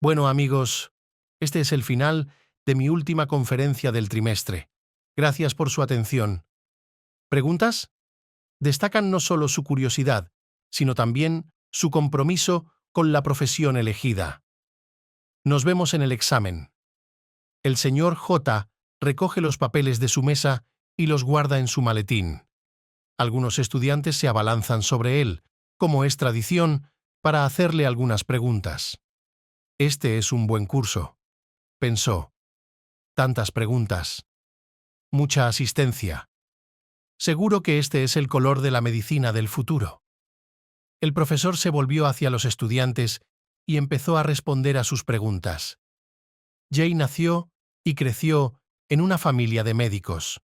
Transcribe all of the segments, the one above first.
Bueno, amigos, este es el final de mi última conferencia del trimestre. Gracias por su atención. ¿Preguntas? Destacan no solo su curiosidad, sino también su compromiso con la profesión elegida. Nos vemos en el examen. El señor J. recoge los papeles de su mesa y los guarda en su maletín. Algunos estudiantes se abalanzan sobre él, como es tradición, para hacerle algunas preguntas. Este es un buen curso, pensó. Tantas preguntas. Mucha asistencia. Seguro que este es el color de la medicina del futuro. El profesor se volvió hacia los estudiantes y empezó a responder a sus preguntas. Jay nació y creció en una familia de médicos.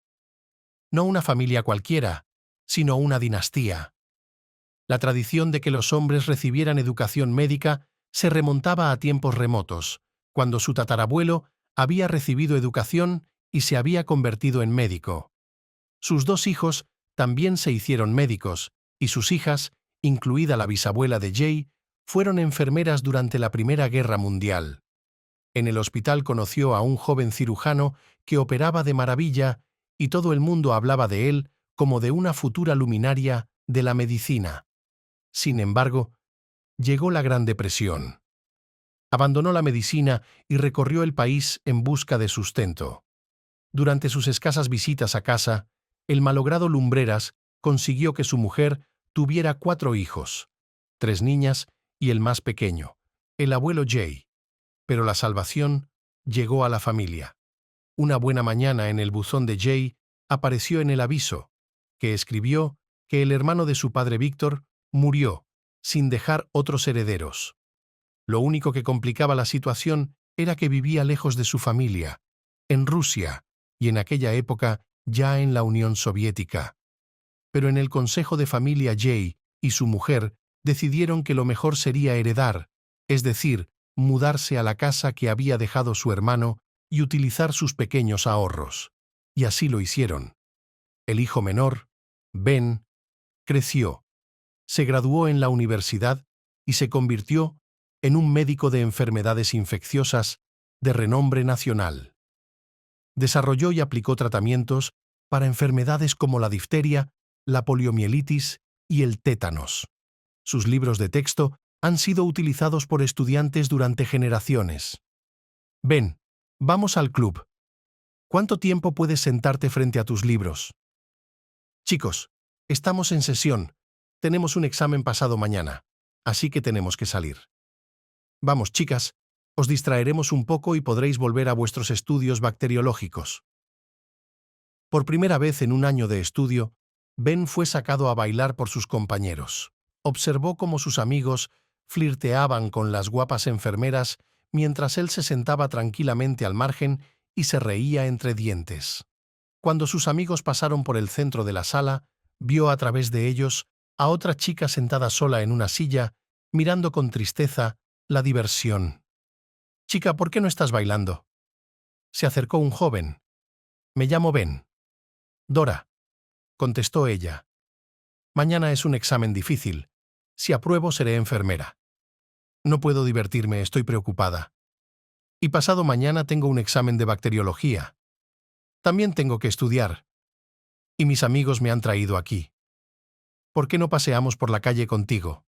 No una familia cualquiera, sino una dinastía. La tradición de que los hombres recibieran educación médica se remontaba a tiempos remotos, cuando su tatarabuelo había recibido educación y se había convertido en médico. Sus dos hijos también se hicieron médicos, y sus hijas, incluida la bisabuela de Jay, fueron enfermeras durante la Primera Guerra Mundial. En el hospital conoció a un joven cirujano que operaba de maravilla y todo el mundo hablaba de él como de una futura luminaria de la medicina. Sin embargo, llegó la Gran Depresión. Abandonó la medicina y recorrió el país en busca de sustento. Durante sus escasas visitas a casa, el malogrado Lumbreras consiguió que su mujer tuviera 4 hijos, 3 niñas y el más pequeño, el abuelo Jay. Pero la salvación llegó a la familia. Una buena mañana en el buzón de Jay apareció en el aviso, que escribió que el hermano de su padre Víctor murió, sin dejar otros herederos. Lo único que complicaba la situación era que vivía lejos de su familia, en Rusia, y en aquella época ya en la Unión Soviética. Pero en el consejo de familia Jay y su mujer decidieron que lo mejor sería heredar, es decir, mudarse a la casa que había dejado su hermano y utilizar sus pequeños ahorros. Y así lo hicieron. El hijo menor, Ben, creció, se graduó en la universidad y se convirtió en un médico de enfermedades infecciosas de renombre nacional. Desarrolló y aplicó tratamientos para enfermedades como la difteria, la poliomielitis y el tétanos. Sus libros de texto han sido utilizados por estudiantes durante generaciones. Ven, vamos al club. ¿Cuánto tiempo puedes sentarte frente a tus libros? Chicos, estamos en sesión. Tenemos un examen pasado mañana, así que tenemos que salir. Vamos, chicas, os distraeremos un poco y podréis volver a vuestros estudios bacteriológicos. Por primera vez en un año de estudio, Ben fue sacado a bailar por sus compañeros. Observó cómo sus amigos flirteaban con las guapas enfermeras mientras él se sentaba tranquilamente al margen y se reía entre dientes. Cuando sus amigos pasaron por el centro de la sala, vio a través de ellos a otra chica sentada sola en una silla, mirando con tristeza la diversión. «Chica, ¿por qué no estás bailando?» Se acercó un joven. «Me llamo Ben». «Dora», contestó ella. «Mañana es un examen difícil. Si apruebo, seré enfermera. No puedo divertirme, estoy preocupada. Y pasado mañana tengo un examen de bacteriología. También tengo que estudiar. Y mis amigos me han traído aquí. ¿Por qué no paseamos por la calle contigo?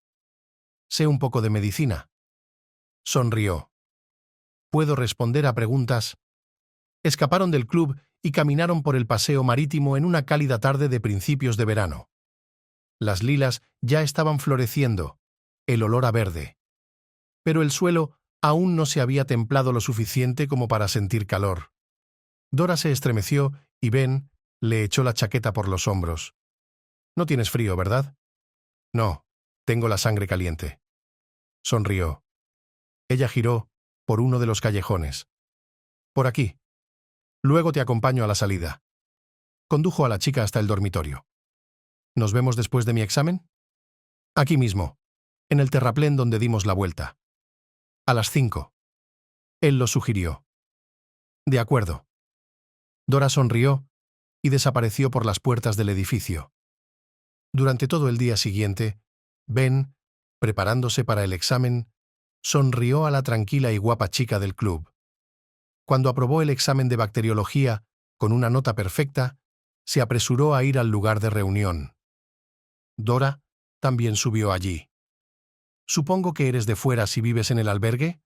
Sé un poco de medicina». Sonrió. «Puedo responder a preguntas». Escaparon del club y caminaron por el paseo marítimo en una cálida tarde de principios de verano. Las lilas ya estaban floreciendo, el olor a verde. Pero el suelo aún no se había templado lo suficiente como para sentir calor. Dora se estremeció y Ben le echó la chaqueta por los hombros. «No tienes frío, ¿verdad?» «No, tengo la sangre caliente». Sonrió. Ella giró por uno de los callejones. «Por aquí. Luego te acompaño a la salida». Condujo a la chica hasta el dormitorio. «¿Nos vemos después de mi examen?» «Aquí mismo, en el terraplén donde dimos la vuelta. A las 5». Él lo sugirió. «De acuerdo». Dora sonrió y desapareció por las puertas del edificio. Durante todo el día siguiente, Ben, preparándose para el examen, sonrió a la tranquila y guapa chica del club. Cuando aprobó el examen de bacteriología con una nota perfecta, se apresuró a ir al lugar de reunión. Dora también subió allí. «Supongo que eres de fuera si vives en el albergue».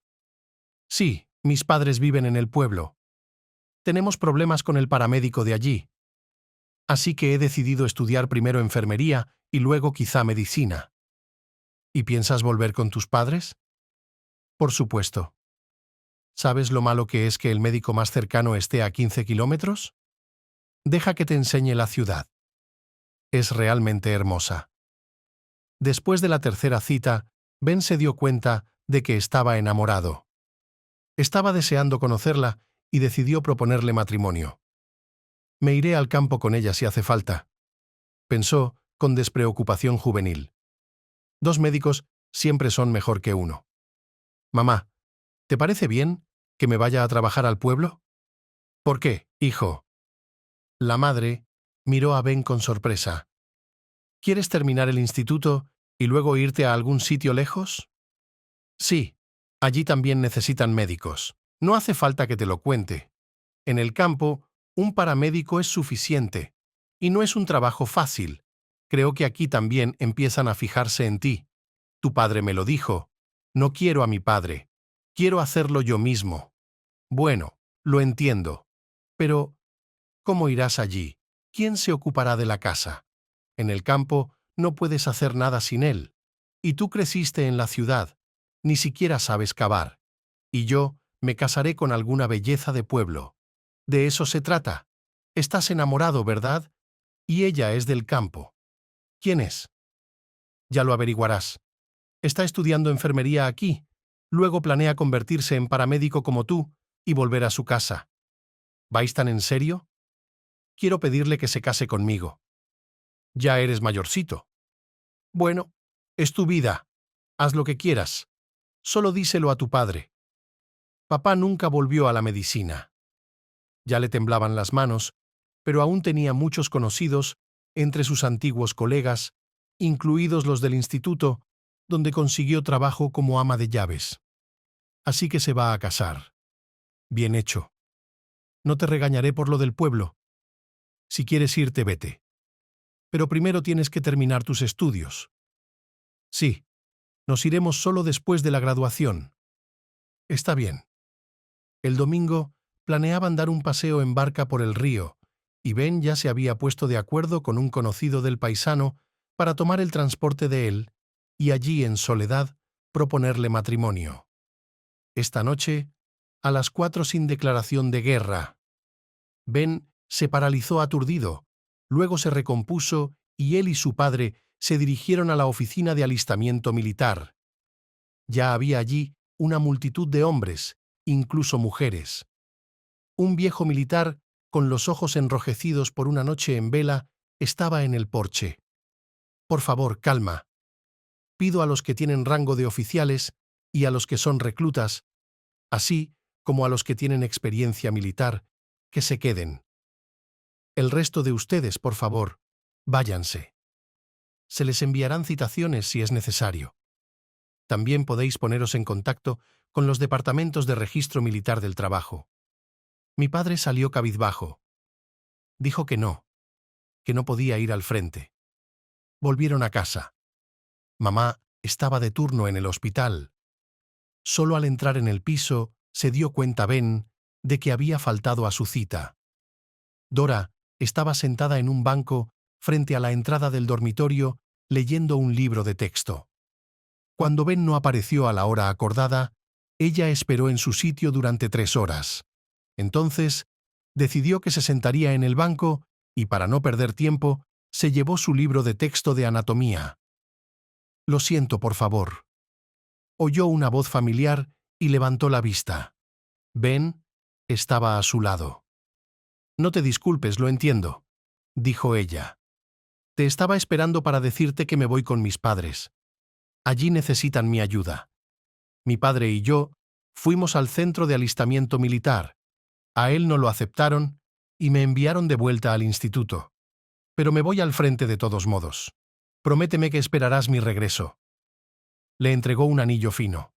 «Sí, mis padres viven en el pueblo. Tenemos problemas con el paramédico de allí. Así que he decidido estudiar primero enfermería y luego quizá medicina». «¿Y piensas volver con tus padres?» «Por supuesto. ¿Sabes lo malo que es que el médico más cercano esté a 15 kilómetros? Deja que te enseñe la ciudad. Es realmente hermosa». Después de la tercera cita, Ben se dio cuenta de que estaba enamorado. Estaba deseando conocerla y decidió proponerle matrimonio. «Me iré al campo con ella si hace falta», pensó con despreocupación juvenil. «Dos médicos siempre son mejor que uno». «Mamá, ¿te parece bien que me vaya a trabajar al pueblo?» «¿Por qué, hijo?» La madre miró a Ben con sorpresa. «¿Quieres terminar el instituto y luego irte a algún sitio lejos?» «Sí, allí también necesitan médicos. No hace falta que te lo cuente. En el campo, un paramédico es suficiente. Y no es un trabajo fácil. Creo que aquí también empiezan a fijarse en ti. Tu padre me lo dijo. No quiero a mi padre. Quiero hacerlo yo mismo». «Bueno, lo entiendo. Pero, ¿cómo irás allí? ¿Quién se ocupará de la casa? En el campo no puedes hacer nada sin él. Y tú creciste en la ciudad. Ni siquiera sabes cavar. Y yo me casaré con alguna belleza de pueblo. De eso se trata. Estás enamorado, ¿verdad? Y ella es del campo. ¿Quién es?» «Ya lo averiguarás. Está estudiando enfermería aquí. Luego planea convertirse en paramédico como tú y volver a su casa». «¿Vais tan en serio?» «Quiero pedirle que se case conmigo». «Ya eres mayorcito». «Bueno, es tu vida. Haz lo que quieras. Solo díselo a tu padre». Papá nunca volvió a la medicina. Ya le temblaban las manos, pero aún tenía muchos conocidos entre sus antiguos colegas, incluidos los del instituto, donde consiguió trabajo como ama de llaves. Así que se va a casar. Bien hecho. No te regañaré por lo del pueblo. Si quieres irte, vete. Pero primero tienes que terminar tus estudios. Sí, nos iremos solo después de la graduación. Está bien. El domingo planeaban dar un paseo en barca por el río, y Ben ya se había puesto de acuerdo con un conocido del paisano para tomar el transporte de él y allí, en soledad, proponerle matrimonio. Esta noche, a las 4 sin declaración de guerra. Ben se paralizó aturdido, luego se recompuso y él y su padre se dirigieron a la oficina de alistamiento militar. Ya había allí una multitud de hombres, incluso mujeres. Un viejo militar, con los ojos enrojecidos por una noche en vela, estaba en el porche. «Por favor, calma. Pido a los que tienen rango de oficiales y a los que son reclutas, así como a los que tienen experiencia militar, que se queden. El resto de ustedes, por favor, váyanse. Se les enviarán citaciones si es necesario. También podéis poneros en contacto con los departamentos de registro militar del trabajo». Mi padre salió cabizbajo. Dijo que no podía ir al frente. Volvieron a casa. Mamá estaba de turno en el hospital. Solo al entrar en el piso se dio cuenta Ben de que había faltado a su cita. Dora estaba sentada en un banco frente a la entrada del dormitorio leyendo un libro de texto. Cuando Ben no apareció a la hora acordada, ella esperó en su sitio durante 3 horas. Entonces, decidió que se sentaría en el banco y, para no perder tiempo, se llevó su libro de texto de anatomía. «Lo siento, por favor». Oyó una voz familiar y levantó la vista. Ben estaba a su lado. «No te disculpes, lo entiendo», dijo ella. «Te estaba esperando para decirte que me voy con mis padres. Allí necesitan mi ayuda. Mi padre y yo fuimos al centro de alistamiento militar. A él no lo aceptaron y me enviaron de vuelta al instituto. Pero me voy al frente de todos modos. Prométeme que esperarás mi regreso». Le entregó un anillo fino.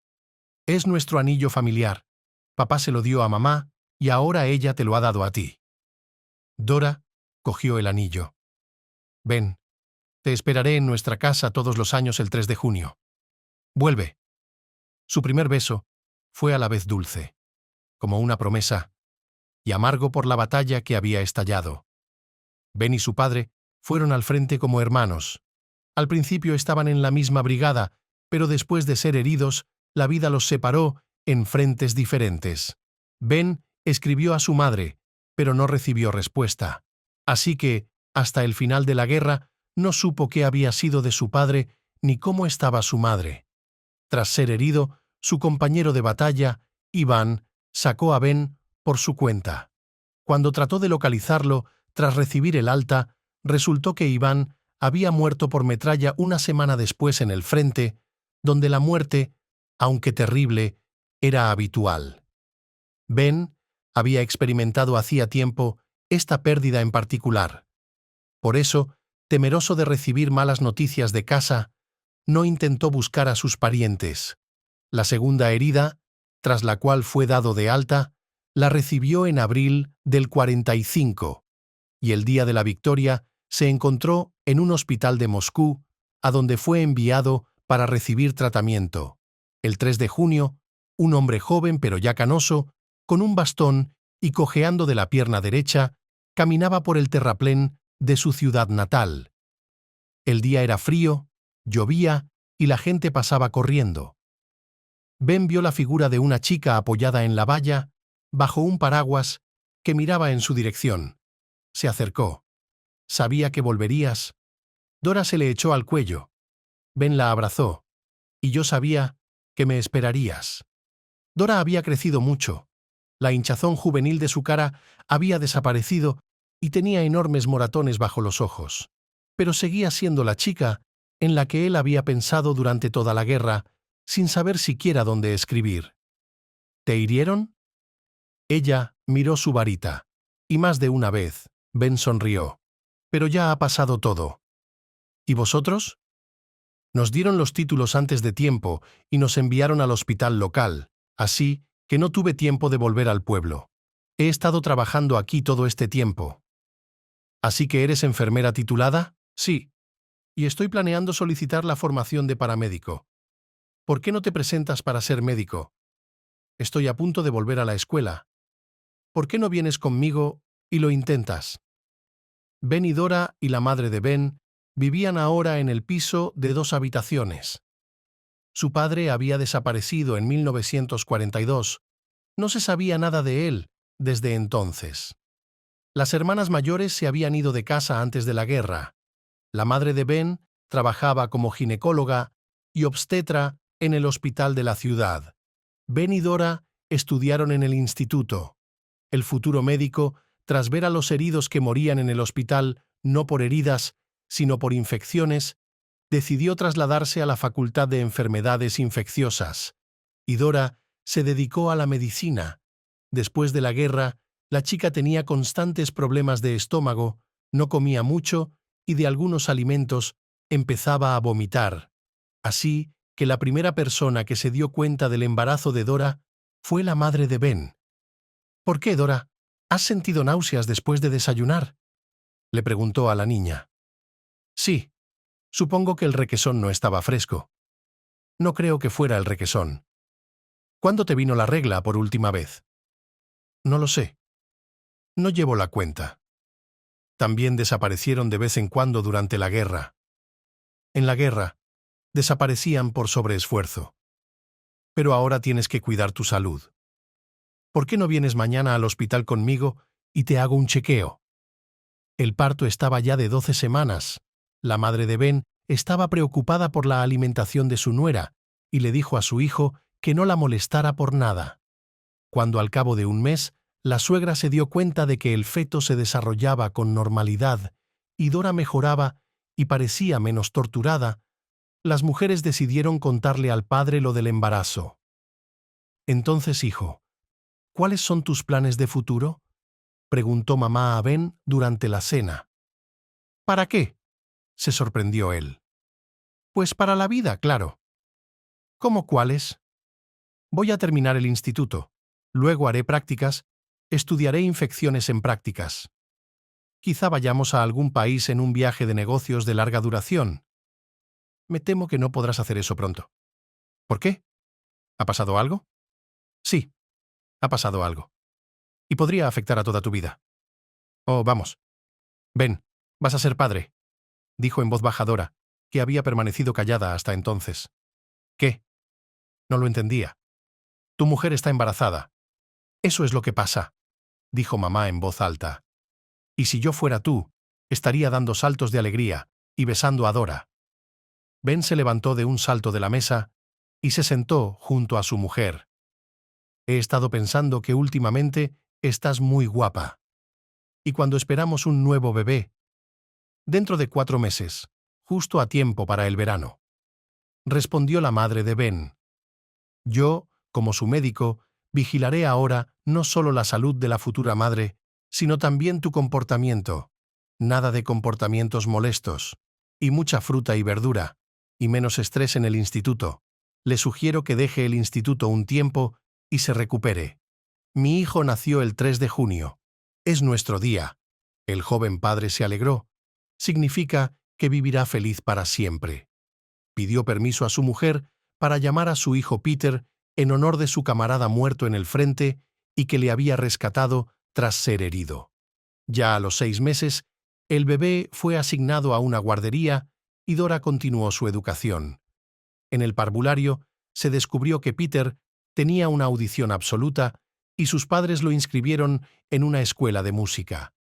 Es nuestro anillo familiar. Papá se lo dio a mamá y ahora ella te lo ha dado a ti. Dora cogió el anillo. Ven, te esperaré en nuestra casa todos los años el 3 de junio. Vuelve. Su primer beso fue a la vez dulce, como una promesa, y amargo por la batalla que había estallado. Ben y su padre fueron al frente como hermanos. Al principio estaban en la misma brigada, pero después de ser heridos, la vida los separó en frentes diferentes. Ben escribió a su madre, pero no recibió respuesta. Así que, hasta el final de la guerra, no supo qué había sido de su padre ni cómo estaba su madre. Tras ser herido, su compañero de batalla, Iván, sacó a Ben por su cuenta. Cuando trató de localizarlo, tras recibir el alta, resultó que Iván había muerto por metralla una semana después en el frente, donde la muerte, aunque terrible, era habitual. Ben había experimentado hacía tiempo esta pérdida en particular. Por eso, temeroso de recibir malas noticias de casa, no intentó buscar a sus parientes. La segunda herida, tras la cual fue dado de alta, la recibió en abril del 45, y el día de la victoria se encontró en un hospital de Moscú, a donde fue enviado para recibir tratamiento. El 3 de junio, un hombre joven pero ya canoso, con un bastón y cojeando de la pierna derecha, caminaba por el terraplén de su ciudad natal. El día era frío, llovía y la gente pasaba corriendo. Ben vio la figura de una chica apoyada en la valla, bajo un paraguas, que miraba en su dirección. Se acercó. «Sabía que volverías». Dora se le echó al cuello. Ben la abrazó. «Y yo sabía que me esperarías». Dora había crecido mucho. La hinchazón juvenil de su cara había desaparecido y tenía enormes moratones bajo los ojos. Pero seguía siendo la chica en la que él había pensado durante toda la guerra, sin saber siquiera dónde escribir. «¿Te hirieron?» Ella miró su varita, y más de una vez Ben sonrió. «Pero ya ha pasado todo». «¿Y vosotros?» «Nos dieron los títulos antes de tiempo y nos enviaron al hospital local, así que no tuve tiempo de volver al pueblo. He estado trabajando aquí todo este tiempo». «¿Así que eres enfermera titulada?» «Sí, y estoy planeando solicitar la formación de paramédico». «¿Por qué no te presentas para ser médico?» «Estoy a punto de volver a la escuela». «¿Por qué no vienes conmigo y lo intentas?» Ben y Dora y la madre de Ben vivían ahora en el piso de 2 habitaciones. Su padre había desaparecido en 1942. No se sabía nada de él desde entonces. Las hermanas mayores se habían ido de casa antes de la guerra. La madre de Ben trabajaba como ginecóloga y obstetra en el hospital de la ciudad. Ben y Dora estudiaron en el instituto. El futuro médico, tras ver a los heridos que morían en el hospital no por heridas, sino por infecciones, decidió trasladarse a la Facultad de Enfermedades Infecciosas, y Dora se dedicó a la medicina. Después de la guerra, la chica tenía constantes problemas de estómago, no comía mucho y de algunos alimentos empezaba a vomitar. Así que la primera persona que se dio cuenta del embarazo de Dora fue la madre de Ben. «¿Por qué, Dora? ¿Has sentido náuseas después de desayunar?», le preguntó a la niña. «Sí, supongo que el requesón no estaba fresco». «No creo que fuera el requesón». «¿Cuándo te vino la regla por última vez?» «No lo sé. No llevo la cuenta». También desaparecieron de vez en cuando durante la guerra. En la guerra, desaparecían por sobreesfuerzo. Pero ahora tienes que cuidar tu salud. ¿Por qué no vienes mañana al hospital conmigo y te hago un chequeo? El parto estaba ya de 12 semanas. La madre de Ben estaba preocupada por la alimentación de su nuera y le dijo a su hijo que no la molestara por nada. Cuando al cabo de un mes, la suegra se dio cuenta de que el feto se desarrollaba con normalidad y Dora mejoraba y parecía menos torturada, las mujeres decidieron contarle al padre lo del embarazo. «Entonces, hijo, ¿cuáles son tus planes de futuro?», preguntó mamá a Ben durante la cena. «¿Para qué?», se sorprendió él. «Pues para la vida, claro». «¿Cómo cuáles?». Voy a terminar el instituto. Luego haré prácticas. Estudiaré infecciones en prácticas. Quizá vayamos a algún país en un viaje de negocios de larga duración. Me temo que no podrás hacer eso pronto. ¿Por qué? ¿Ha pasado algo? Sí, ha pasado algo. Y podría afectar a toda tu vida. Oh, vamos. Ven, vas a ser padre, dijo en voz bajadora, que había permanecido callada hasta entonces. ¿Qué? No lo entendía. Tu mujer está embarazada. Eso es lo que pasa, dijo mamá en voz alta. Y si yo fuera tú, estaría dando saltos de alegría y besando a Dora. Ben se levantó de un salto de la mesa y se sentó junto a su mujer. He estado pensando que últimamente estás muy guapa. Y cuando esperamos un nuevo bebé, dentro de 4 meses, justo a tiempo para el verano, respondió la madre de Ben. Yo, como su médico, vigilaré ahora no solo la salud de la futura madre, sino también tu comportamiento. Nada de comportamientos molestos, y mucha fruta y verdura, y menos estrés en el instituto. Le sugiero que deje el instituto un tiempo y se recupere. Mi hijo nació el 3 de junio. Es nuestro día. El joven padre se alegró. Significa que vivirá feliz para siempre. Pidió permiso a su mujer para llamar a su hijo Peter en honor de su camarada muerto en el frente y que le había rescatado tras ser herido. Ya a los 6 meses, el bebé fue asignado a una guardería y Dora continuó su educación. En el parvulario se descubrió que Peter tenía una audición absoluta y sus padres lo inscribieron en una escuela de música.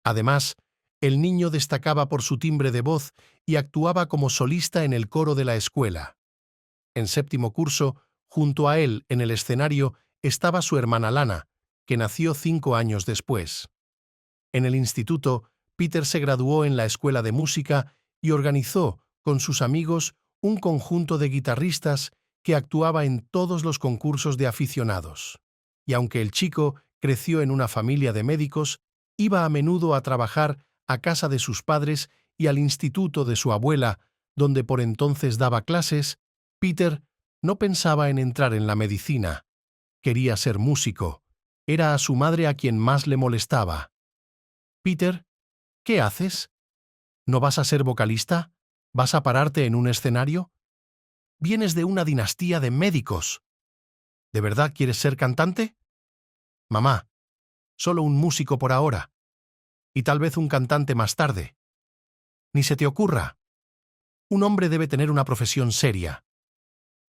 Además, el niño destacaba por su timbre de voz y actuaba como solista en el coro de la escuela. En 7º curso, junto a él en el escenario, estaba su hermana Lana, que nació 5 años después. En el instituto, Peter se graduó en la escuela de música y organizó, con sus amigos, un conjunto de guitarristas que actuaba en todos los concursos de aficionados. Y aunque el chico creció en una familia de médicos, iba a menudo a trabajar a casa de sus padres y al instituto de su abuela, donde por entonces daba clases. Peter no pensaba en entrar en la medicina. Quería ser músico. Era a su madre a quien más le molestaba. Peter, ¿qué haces? ¿No vas a ser vocalista? ¿Vas a pararte en un escenario? Vienes de una dinastía de médicos. ¿De verdad quieres ser cantante? Mamá, solo un músico por ahora. Y tal vez un cantante más tarde. Ni se te ocurra. Un hombre debe tener una profesión seria.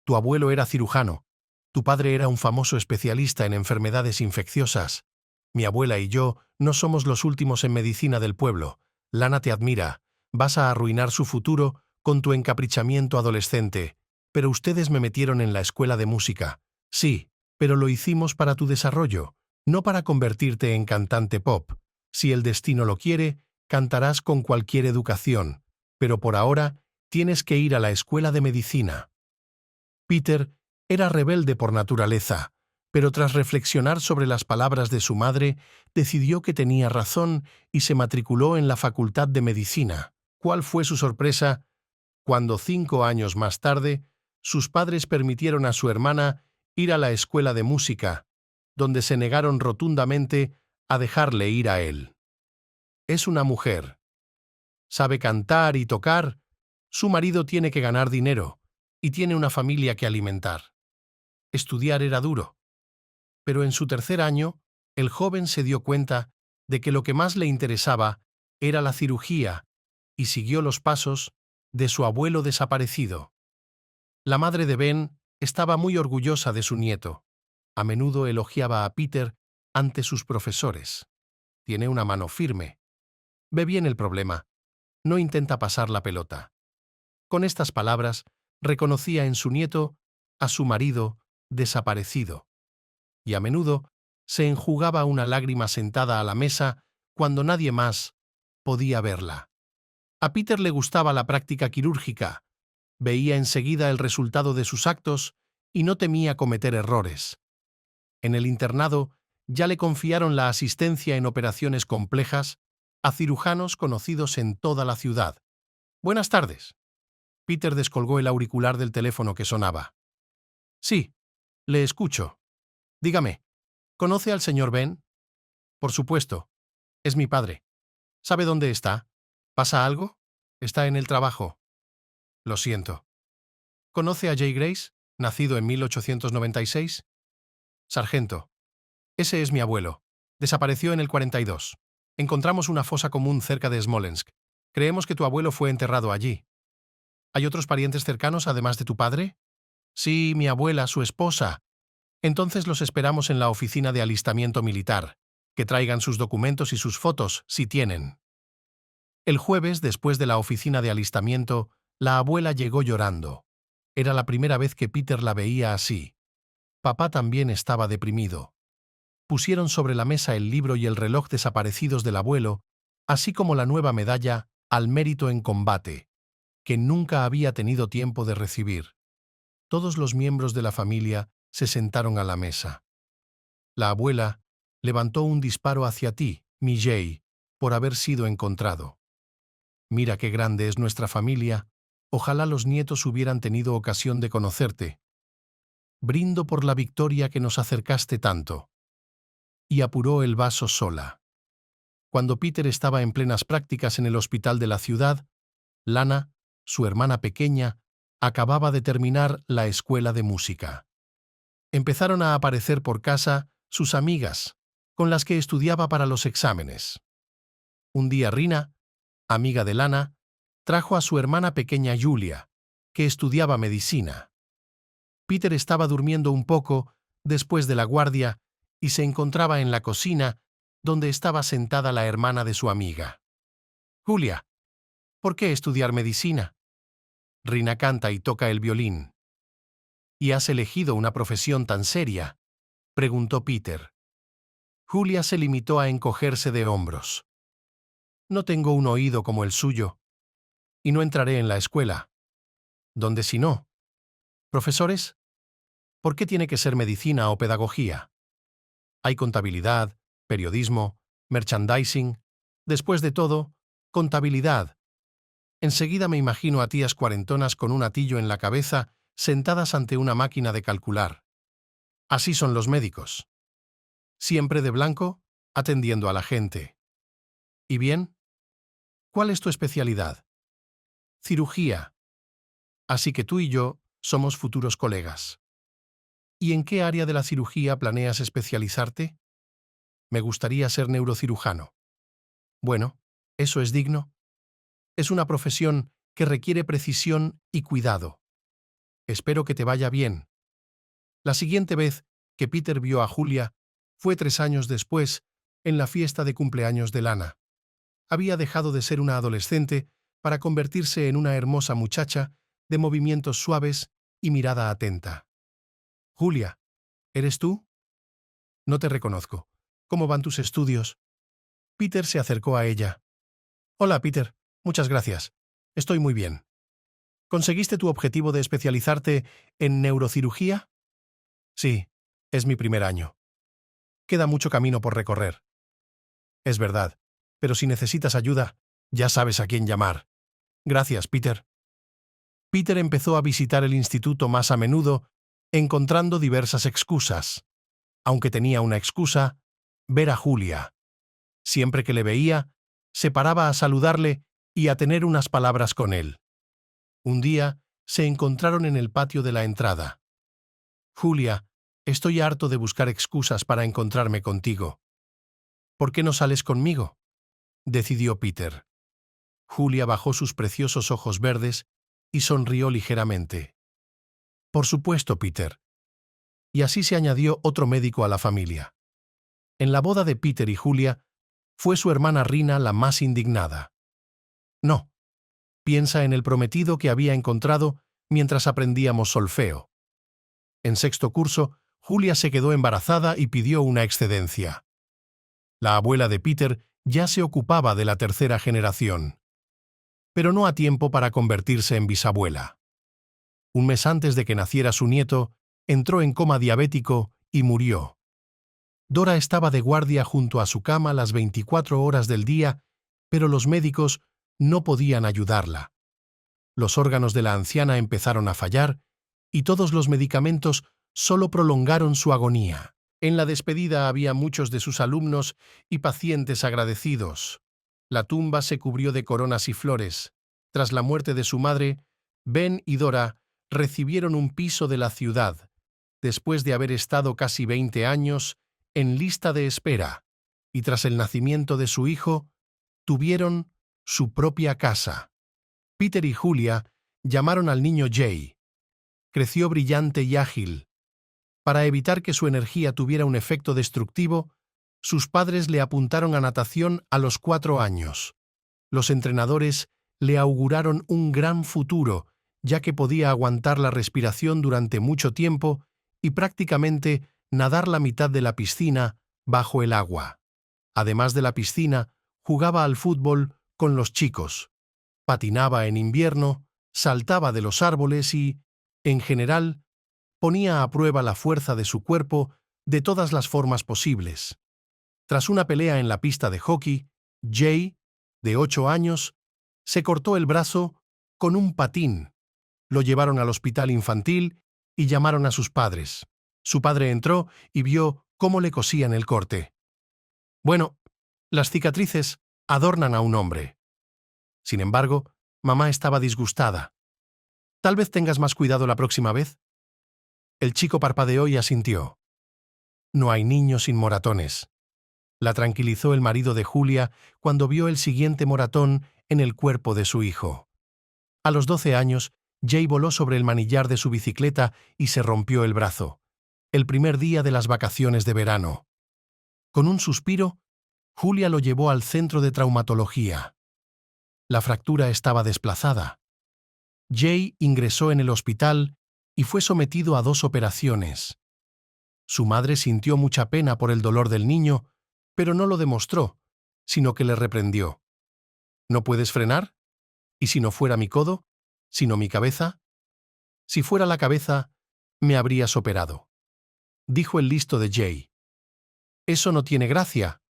Tu abuelo era cirujano. Tu padre era un famoso especialista en enfermedades infecciosas. Mi abuela y yo no somos los últimos en medicina del pueblo. Lana te admira. Vas a arruinar su futuro con tu encaprichamiento adolescente. Pero ustedes me metieron en la escuela de música. Sí, pero lo hicimos para tu desarrollo, no para convertirte en cantante pop. Si el destino lo quiere, cantarás con cualquier educación. Pero por ahora, tienes que ir a la escuela de medicina. Peter era rebelde por naturaleza, pero tras reflexionar sobre las palabras de su madre, decidió que tenía razón y se matriculó en la Facultad de Medicina. ¿Cuál fue su sorpresa cuando 5 años más tarde sus padres permitieron a su hermana ir a la escuela de música, donde se negaron rotundamente a dejarle ir a él? Es una mujer. Sabe cantar y tocar. Su marido tiene que ganar dinero y tiene una familia que alimentar. Estudiar era duro, pero en su 3er año, el joven se dio cuenta de que lo que más le interesaba era la cirugía y siguió los pasos de su abuelo desaparecido. La madre de Ben estaba muy orgullosa de su nieto. A menudo elogiaba a Peter ante sus profesores. Tiene una mano firme. Ve bien el problema. No intenta pasar la pelota. Con estas palabras, reconocía en su nieto a su marido desaparecido. Y a menudo se enjugaba una lágrima sentada a la mesa cuando nadie más podía verla. A Peter le gustaba la práctica quirúrgica. Veía enseguida el resultado de sus actos y no temía cometer errores. En el internado ya le confiaron la asistencia en operaciones complejas a cirujanos conocidos en toda la ciudad. Buenas tardes. Peter descolgó el auricular del teléfono que sonaba. Sí, Le escucho. Dígame, ¿conoce al señor Ben? Por supuesto. Es mi padre. ¿Sabe dónde está? ¿Pasa algo? Está en el trabajo. Lo siento. ¿Conoce a Jay Grace, nacido en 1896? Sargento. Ese es mi abuelo. Desapareció en el 42. Encontramos una fosa común cerca de Smolensk. Creemos que tu abuelo fue enterrado allí. ¿Hay otros parientes cercanos además de tu padre? Sí, mi abuela, su esposa. Entonces los esperamos en la oficina de alistamiento militar. Que traigan sus documentos y sus fotos, si tienen. El jueves, después de la oficina de alistamiento, la abuela llegó llorando. Era la primera vez que Peter la veía así. Papá también estaba deprimido. Pusieron sobre la mesa el libro y el reloj desaparecidos del abuelo, así como la nueva medalla al mérito en combate, que nunca había tenido tiempo de recibir. Todos los miembros de la familia se sentaron a la mesa. La abuela levantó un disparo hacia ti, mi Jay, por haber sido encontrado. Mira qué grande es nuestra familia. Ojalá los nietos hubieran tenido ocasión de conocerte. Brindo por la victoria que nos acercaste tanto. Y apuró el vaso sola. Cuando Peter estaba en plenas prácticas en el hospital de la ciudad, Lana, su hermana pequeña, acababa de terminar la escuela de música. Empezaron a aparecer por casa sus amigas, con las que estudiaba para los exámenes. Un día Rina, amiga de Lana, trajo a su hermana pequeña Julia, que estudiaba medicina. Peter estaba durmiendo un poco después de la guardia y se encontraba en la cocina, donde estaba sentada la hermana de su amiga. Julia, ¿por qué estudiar medicina? Rina canta y toca el violín. ¿Y has elegido una profesión tan seria?, preguntó Peter. Julia se limitó a encogerse de hombros. No tengo un oído como el suyo, y no entraré en la escuela. ¿Dónde si no? ¿Profesores? ¿Por qué tiene que ser medicina o pedagogía? Hay contabilidad, periodismo, merchandising. Después de todo, contabilidad. Enseguida me imagino a tías cuarentonas con un atillo en la cabeza, sentadas ante una máquina de calcular. Así son los médicos. Siempre de blanco, atendiendo a la gente. ¿Y bien? ¿Cuál es tu especialidad? Cirugía. Así que tú y yo somos futuros colegas. ¿Y en qué área de la cirugía planeas especializarte? Me gustaría ser neurocirujano. Bueno, eso es digno. Es una profesión que requiere precisión y cuidado. Espero que te vaya bien. La siguiente vez que Peter vio a Julia fue 3 años después, en la fiesta de cumpleaños de Lana. Había dejado de ser una adolescente para convertirse en una hermosa muchacha de movimientos suaves y mirada atenta. Julia, ¿eres tú? No te reconozco. ¿Cómo van tus estudios? Peter se acercó a ella. Hola, Peter. Muchas gracias. Estoy muy bien. ¿Conseguiste tu objetivo de especializarte en neurocirugía? Sí, es mi primer año. Queda mucho camino por recorrer. Es verdad, pero si necesitas ayuda, ya sabes a quién llamar. Gracias, Peter. Peter empezó a visitar el instituto más a menudo, encontrando diversas excusas. Aunque tenía una excusa, ver a Julia. Siempre que le veía, se paraba a saludarle y a tener unas palabras con él. Un día, se encontraron en el patio de la entrada. Julia, estoy harto de buscar excusas para encontrarme contigo. ¿Por qué no sales conmigo?, decidió Peter. Julia bajó sus preciosos ojos verdes y sonrió ligeramente. Por supuesto, Peter. Y así se añadió otro médico a la familia. En la boda de Peter y Julia, fue su hermana Rina la más indignada. No. Piensa en el prometido que había encontrado mientras aprendíamos solfeo. En 6º curso, Julia se quedó embarazada y pidió una excedencia. La abuela de Peter ya se ocupaba de la 3ª generación. Pero no a tiempo para convertirse en bisabuela. Un mes antes de que naciera su nieto, entró en coma diabético y murió. Dora estaba de guardia junto a su cama las 24 horas del día, pero los médicos no podían ayudarla. Los órganos de la anciana empezaron a fallar y todos los medicamentos solo prolongaron su agonía. En la despedida había muchos de sus alumnos y pacientes agradecidos. La tumba se cubrió de coronas y flores. Tras la muerte de su madre, Ben y Dora recibieron un piso de la ciudad, después de haber estado casi 20 años en lista de espera, y tras el nacimiento de su hijo, tuvieron su propia casa. Peter y Julia llamaron al niño Jay. Creció brillante y ágil. Para evitar que su energía tuviera un efecto destructivo, sus padres le apuntaron a natación a los 4 años. Los entrenadores le auguraron un gran futuro, ya que podía aguantar la respiración durante mucho tiempo y prácticamente nadar la mitad de la piscina bajo el agua. Además de la piscina, jugaba al fútbol con los chicos, patinaba en invierno, saltaba de los árboles y, en general, ponía a prueba la fuerza de su cuerpo de todas las formas posibles. Tras una pelea en la pista de hockey, Jay, de 8 años, se cortó el brazo con un patín. Lo llevaron al hospital infantil y llamaron a sus padres. Su padre entró y vio cómo le cosían el corte. Bueno, las cicatrices adornan a un hombre. Sin embargo, mamá estaba disgustada. «Tal vez tengas más cuidado la próxima vez». El chico parpadeó y asintió. «No hay niños sin moratones», la tranquilizó el marido de Julia cuando vio el siguiente moratón en el cuerpo de su hijo. A los 12 años, Jay voló sobre el manillar de su bicicleta y se rompió el brazo, el primer día de las vacaciones de verano. Con un suspiro, Julia lo llevó al centro de traumatología. La fractura estaba desplazada. Jay ingresó en el hospital y fue sometido a 2 operaciones. Su madre sintió mucha pena por el dolor del niño, pero no lo demostró, sino que le reprendió. «¿No puedes frenar? ¿Y si no fuera mi codo? ¿Sino mi cabeza? Si fuera la cabeza, me habrías operado», dijo el listo de Jay. «Eso no tiene gracia».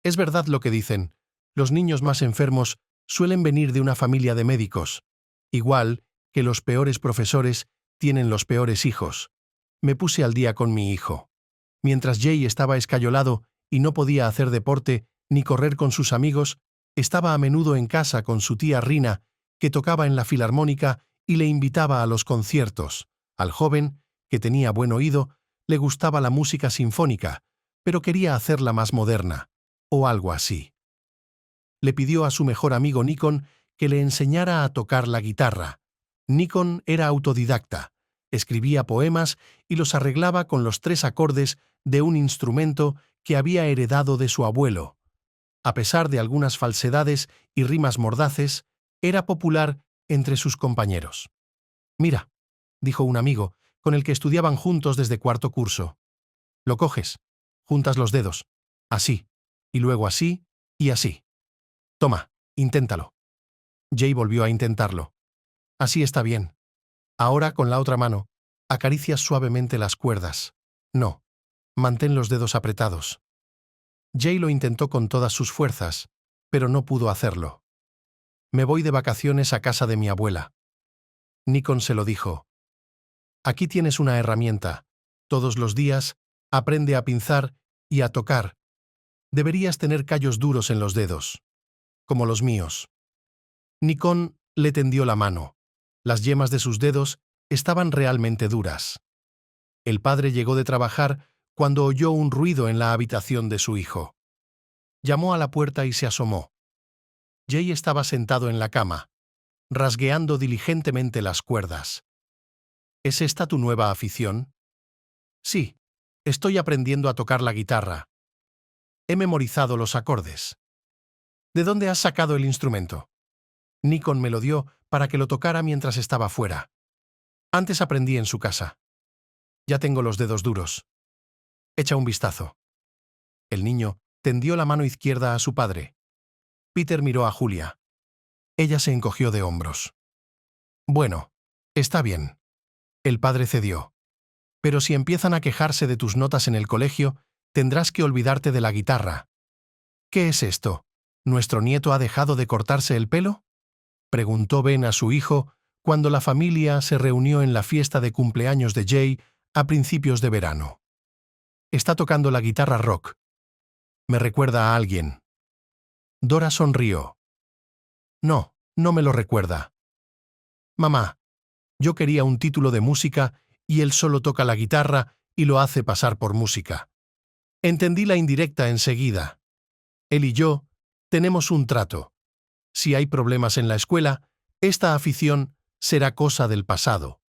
Es verdad lo que dicen, los niños más enfermos suelen venir de una familia de médicos, igual que los peores profesores tienen los peores hijos. Me puse al día con mi hijo. Mientras Jay estaba escayolado y no podía hacer deporte ni correr con sus amigos, estaba a menudo en casa con su tía Rina, que tocaba en la filarmónica y le invitaba a los conciertos. Al joven, que tenía buen oído, le gustaba la música sinfónica, pero quería hacerla más moderna, o algo así. Le pidió a su mejor amigo Nikon que le enseñara a tocar la guitarra. Nikon era autodidacta, escribía poemas y los arreglaba con los 3 acordes de un instrumento que había heredado de su abuelo. A pesar de algunas falsedades y rimas mordaces, era popular entre sus compañeros. «Mira», dijo un amigo, con el que estudiaban juntos desde 4º curso. «Lo coges, juntas los dedos, así, y luego así y así. Toma, inténtalo». Jay volvió a intentarlo. «Así está bien. Ahora, con la otra mano, acaricias suavemente las cuerdas. No, mantén los dedos apretados». Jay lo intentó con todas sus fuerzas, pero no pudo hacerlo. «Me voy de vacaciones a casa de mi abuela». Nikon se lo dijo. «Aquí tienes una herramienta. Todos los días, aprende a pinzar y a tocar. Deberías tener callos duros en los dedos, como los míos». Nikon le tendió la mano. Las yemas de sus dedos estaban realmente duras. El padre llegó de trabajar cuando oyó un ruido en la habitación de su hijo. Llamó a la puerta y se asomó. Jay estaba sentado en la cama, rasgueando diligentemente las cuerdas. «¿Es esta tu nueva afición?» «Sí, estoy aprendiendo a tocar la guitarra. He memorizado los acordes». «¿De dónde has sacado el instrumento?» «Nikon me lo dio para que lo tocara mientras estaba fuera. Antes aprendí en su casa. Ya tengo los dedos duros. Echa un vistazo». El niño tendió la mano izquierda a su padre. Peter miró a Julia. Ella se encogió de hombros. «Bueno, está bien». El padre cedió. «Pero si empiezan a quejarse de tus notas en el colegio, tendrás que olvidarte de la guitarra». «¿Qué es esto? ¿Nuestro nieto ha dejado de cortarse el pelo?», preguntó Ben a su hijo cuando la familia se reunió en la fiesta de cumpleaños de Jay a principios de verano. Está tocando la guitarra rock. Me recuerda a alguien. Dora sonrió. No, no me lo recuerda. Mamá, yo quería un título de música y él solo toca la guitarra y lo hace pasar por música. Entendí la indirecta enseguida. Él y yo tenemos un trato. Si hay problemas en la escuela, esta afición será cosa del pasado.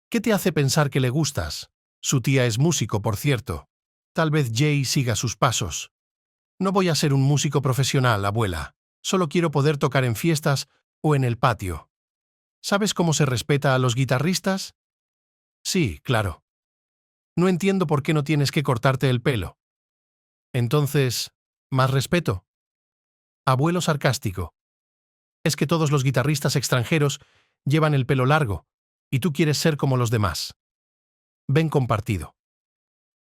¿Qué te hace pensar que le gustas? Su tía es músico, por cierto. Tal vez Jay siga sus pasos. No voy a ser un músico profesional, abuela. Solo quiero poder tocar en fiestas o en el patio. ¿Sabes cómo se respeta a los guitarristas? Sí, claro. No entiendo por qué no tienes que cortarte el pelo. Entonces, ¿más respeto? Abuelo sarcástico. Es que todos los guitarristas extranjeros llevan el pelo largo, y tú quieres ser como los demás. Ven compartido.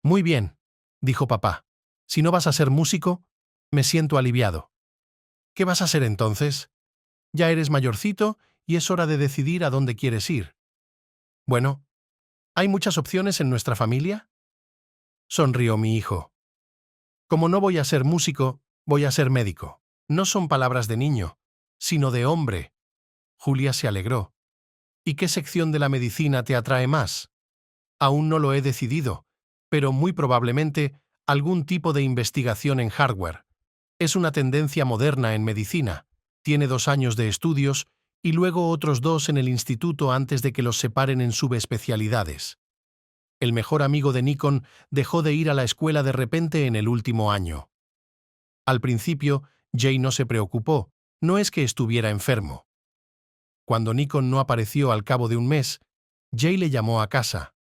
Muy bien, dijo papá. Si no vas a ser músico, me siento aliviado. ¿Qué vas a ser entonces? Ya eres mayorcito y es hora de decidir a dónde quieres ir. Bueno, ¿hay muchas opciones en nuestra familia? Sonrió mi hijo. Como no voy a ser músico, voy a ser médico. No son palabras de niño, sino de hombre. Julia se alegró. ¿Y qué sección de la medicina te atrae más? Aún no lo he decidido, pero muy probablemente algún tipo de investigación en hardware. Es una tendencia moderna en medicina. Tiene 2 años de estudios y luego otros 2 en el instituto antes de que los separen en subespecialidades. El mejor amigo de Nikon dejó de ir a la escuela de repente en el último año. Al principio, Jay no se preocupó, no es que estuviera enfermo. Cuando Nikon no apareció al cabo de un mes, Jay le llamó a casa.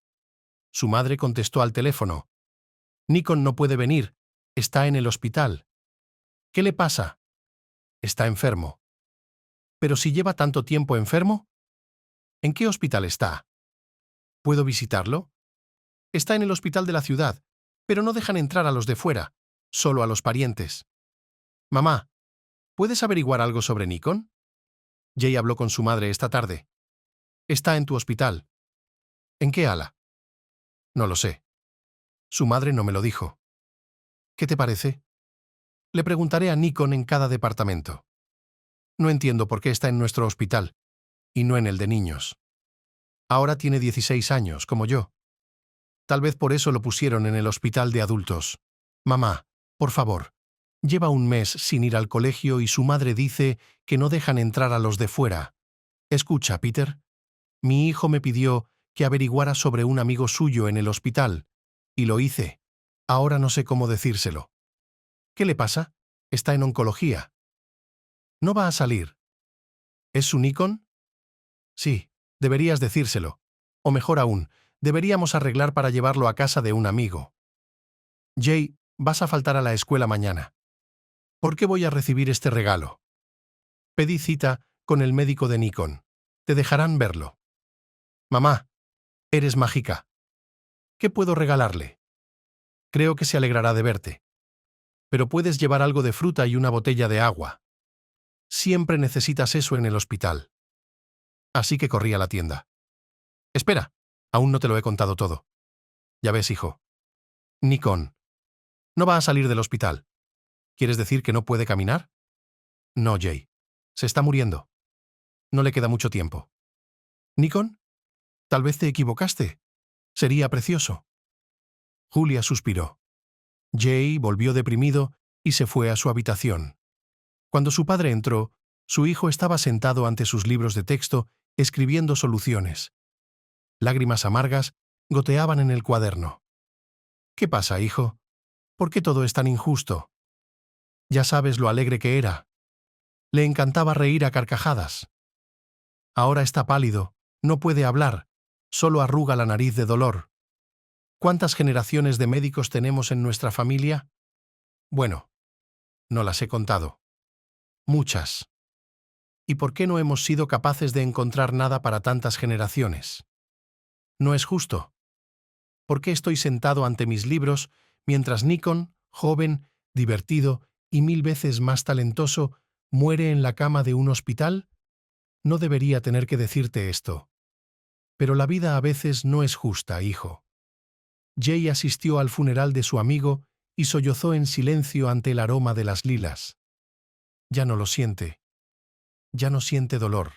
Su madre contestó al teléfono. Nikon no puede venir, está en el hospital. ¿Qué le pasa? Está enfermo. ¿Pero si lleva tanto tiempo enfermo? ¿En qué hospital está? ¿Puedo visitarlo? Está en el hospital de la ciudad, pero no dejan entrar a los de fuera, solo a los parientes. Mamá, ¿puedes averiguar algo sobre Nikon? Jay habló con su madre esta tarde. Está en tu hospital. ¿En qué ala? No lo sé. Su madre no me lo dijo. ¿Qué te parece? Le preguntaré a Nikon en cada departamento. No entiendo por qué está en nuestro hospital, y no en el de niños. Ahora tiene 16 años, como yo. Tal vez por eso lo pusieron en el hospital de adultos. Mamá, por favor, lleva un mes sin ir al colegio y su madre dice que no dejan entrar a los de fuera. Escucha, Peter. Mi hijo me pidió que averiguara sobre un amigo suyo en el hospital, y lo hice. Ahora no sé cómo decírselo. ¿Qué le pasa? Está en oncología. No va a salir. ¿Es su Nikon? Sí, deberías decírselo. O mejor aún, deberíamos arreglar para llevarlo a casa de un amigo. Jay, vas a faltar a la escuela mañana. ¿Por qué voy a recibir este regalo? Pedí cita con el médico de Nikon. Te dejarán verlo. Mamá, eres mágica. ¿Qué puedo regalarle? Creo que se alegrará de verte. Pero puedes llevar algo de fruta y una botella de agua. Siempre necesitas eso en el hospital. Así que corrí a la tienda. Espera, aún no te lo he contado todo. Ya ves, hijo. Nikon. No va a salir del hospital. ¿Quieres decir que no puede caminar? No, Jay. Se está muriendo. No le queda mucho tiempo. ¿Nikon? Tal vez te equivocaste. Sería precioso. Julia suspiró. Jay volvió deprimido y se fue a su habitación. Cuando su padre entró, su hijo estaba sentado ante sus libros de texto, escribiendo soluciones. Lágrimas amargas goteaban en el cuaderno. ¿Qué pasa, hijo? ¿Por qué todo es tan injusto? Ya sabes lo alegre que era. Le encantaba reír a carcajadas. Ahora está pálido, no puede hablar, solo arruga la nariz de dolor. ¿Cuántas generaciones de médicos tenemos en nuestra familia? Bueno, no las he contado. Muchas. ¿Y por qué no hemos sido capaces de encontrar nada para tantas generaciones? No es justo. ¿Por qué estoy sentado ante mis libros mientras Nikon, joven, divertido y 1000 veces más talentoso, muere en la cama de un hospital? No debería tener que decirte esto. Pero la vida a veces no es justa, hijo. Jay asistió al funeral de su amigo y sollozó en silencio ante el aroma de las lilas. Ya no lo siente. Ya no siente dolor.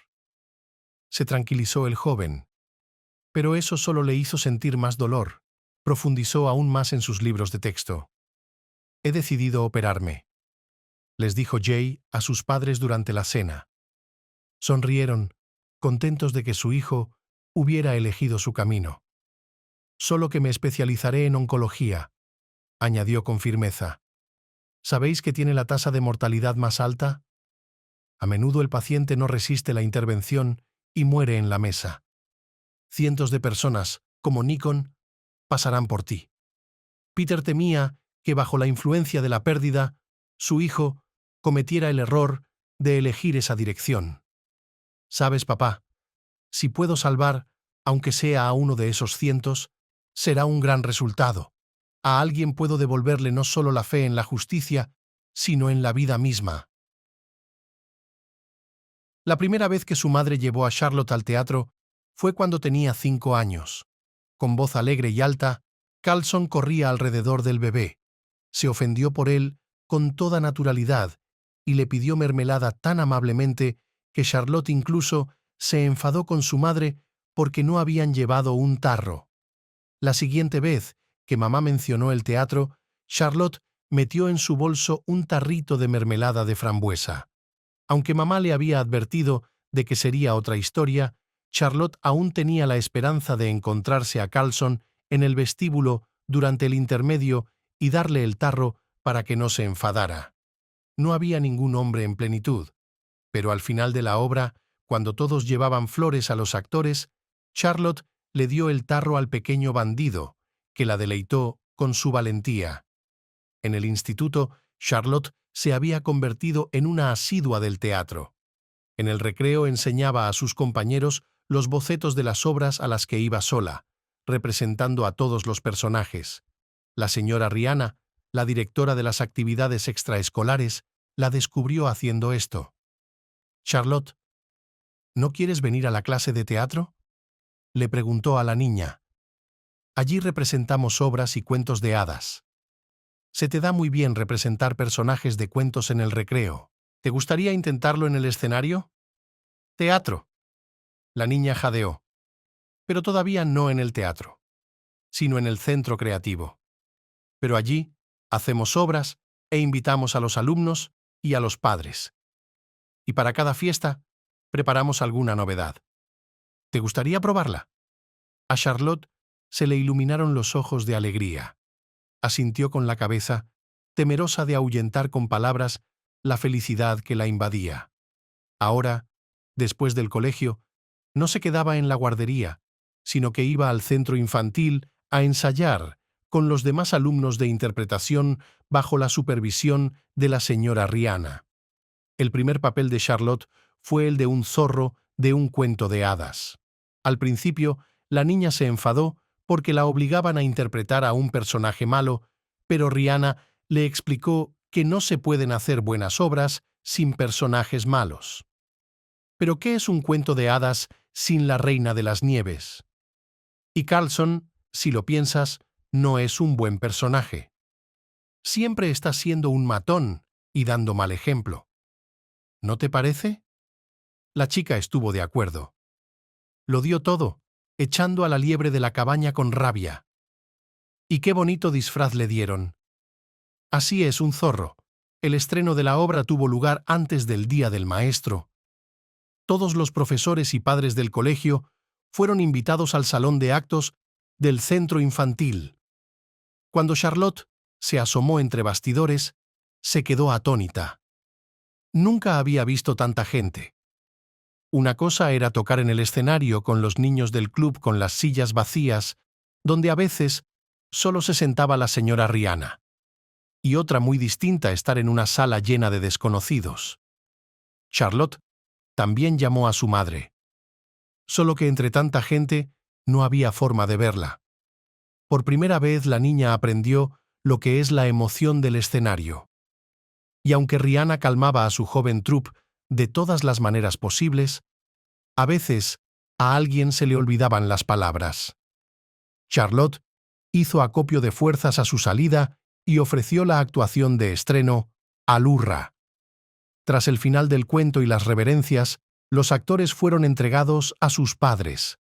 Se tranquilizó el joven. Pero eso solo le hizo sentir más dolor. Profundizó aún más en sus libros de texto. He decidido operarme, les dijo Jay a sus padres durante la cena. Sonrieron, contentos de que su hijo hubiera elegido su camino. Solo que me especializaré en oncología, añadió con firmeza. ¿Sabéis que tiene la tasa de mortalidad más alta? A menudo el paciente no resiste la intervención y muere en la mesa. Cientos de personas, como Nikon, pasarán por ti. Peter temía que bajo la influencia de la pérdida, su hijo cometiera el error de elegir esa dirección. Sabes, papá, si puedo salvar, aunque sea a uno de esos cientos, será un gran resultado. A alguien puedo devolverle no solo la fe en la justicia, sino en la vida misma. La primera vez que su madre llevó a Charlotte al teatro fue cuando tenía 5 años. Con voz alegre y alta, Carlson corría alrededor del bebé. Se ofendió por él con toda naturalidad y le pidió mermelada tan amablemente que Charlotte incluso se enfadó con su madre porque no habían llevado un tarro. La siguiente vez que mamá mencionó el teatro, Charlotte metió en su bolso un tarrito de mermelada de frambuesa. Aunque mamá le había advertido de que sería otra historia, Charlotte aún tenía la esperanza de encontrarse a Carlson en el vestíbulo durante el intermedio y darle el tarro para que no se enfadara. No había ningún hombre en plenitud, pero al final de la obra, cuando todos llevaban flores a los actores, Charlotte le dio el tarro al pequeño bandido, que la deleitó con su valentía. En el instituto, Charlotte se había convertido en una asidua del teatro. En el recreo enseñaba a sus compañeros los bocetos de las obras a las que iba sola, representando a todos los personajes. La señora Rihanna, la directora de las actividades extraescolares, la descubrió haciendo esto. «Charlotte, ¿no quieres venir a la clase de teatro?», le preguntó a la niña. «Allí representamos obras y cuentos de hadas. Se te da muy bien representar personajes de cuentos en el recreo. ¿Te gustaría intentarlo en el escenario?». «Teatro». La niña jadeó. «Pero todavía no en el teatro, sino en el centro creativo. Pero allí hacemos obras e invitamos a los alumnos y a los padres. Y para cada fiesta preparamos alguna novedad. ¿Te gustaría probarla?». A Charlotte se le iluminaron los ojos de alegría. Asintió con la cabeza, temerosa de ahuyentar con palabras la felicidad que la invadía. Ahora, después del colegio, no se quedaba en la guardería, sino que iba al centro infantil a ensayar con los demás alumnos de interpretación bajo la supervisión de la señora Rihanna. El primer papel de Charlotte fue el de un zorro de un cuento de hadas. Al principio, la niña se enfadó porque la obligaban a interpretar a un personaje malo, pero Rihanna le explicó que no se pueden hacer buenas obras sin personajes malos. ¿Pero qué es un cuento de hadas sin la Reina de las Nieves? Y Carlson, si lo piensas, no es un buen personaje. Siempre está siendo un matón y dando mal ejemplo. ¿No te parece? La chica estuvo de acuerdo. Lo dio todo, echando a la liebre de la cabaña con rabia. Y qué bonito disfraz le dieron. Así es, un zorro. El estreno de la obra tuvo lugar antes del Día del Maestro. Todos los profesores y padres del colegio fueron invitados al salón de actos del centro infantil. Cuando Charlotte se asomó entre bastidores, se quedó atónita. Nunca había visto tanta gente. Una cosa era tocar en el escenario con los niños del club con las sillas vacías, donde a veces solo se sentaba la señora Rihanna. Y otra muy distinta estar en una sala llena de desconocidos. Charlotte también llamó a su madre. Solo que entre tanta gente no había forma de verla. Por primera vez la niña aprendió lo que es la emoción del escenario. Y aunque Rihanna calmaba a su joven troupe de todas las maneras posibles, a veces a alguien se le olvidaban las palabras. Charlotte hizo acopio de fuerzas a su salida y ofreció la actuación de estreno al hurra. Tras el final del cuento y las reverencias, los actores fueron entregados a sus padres.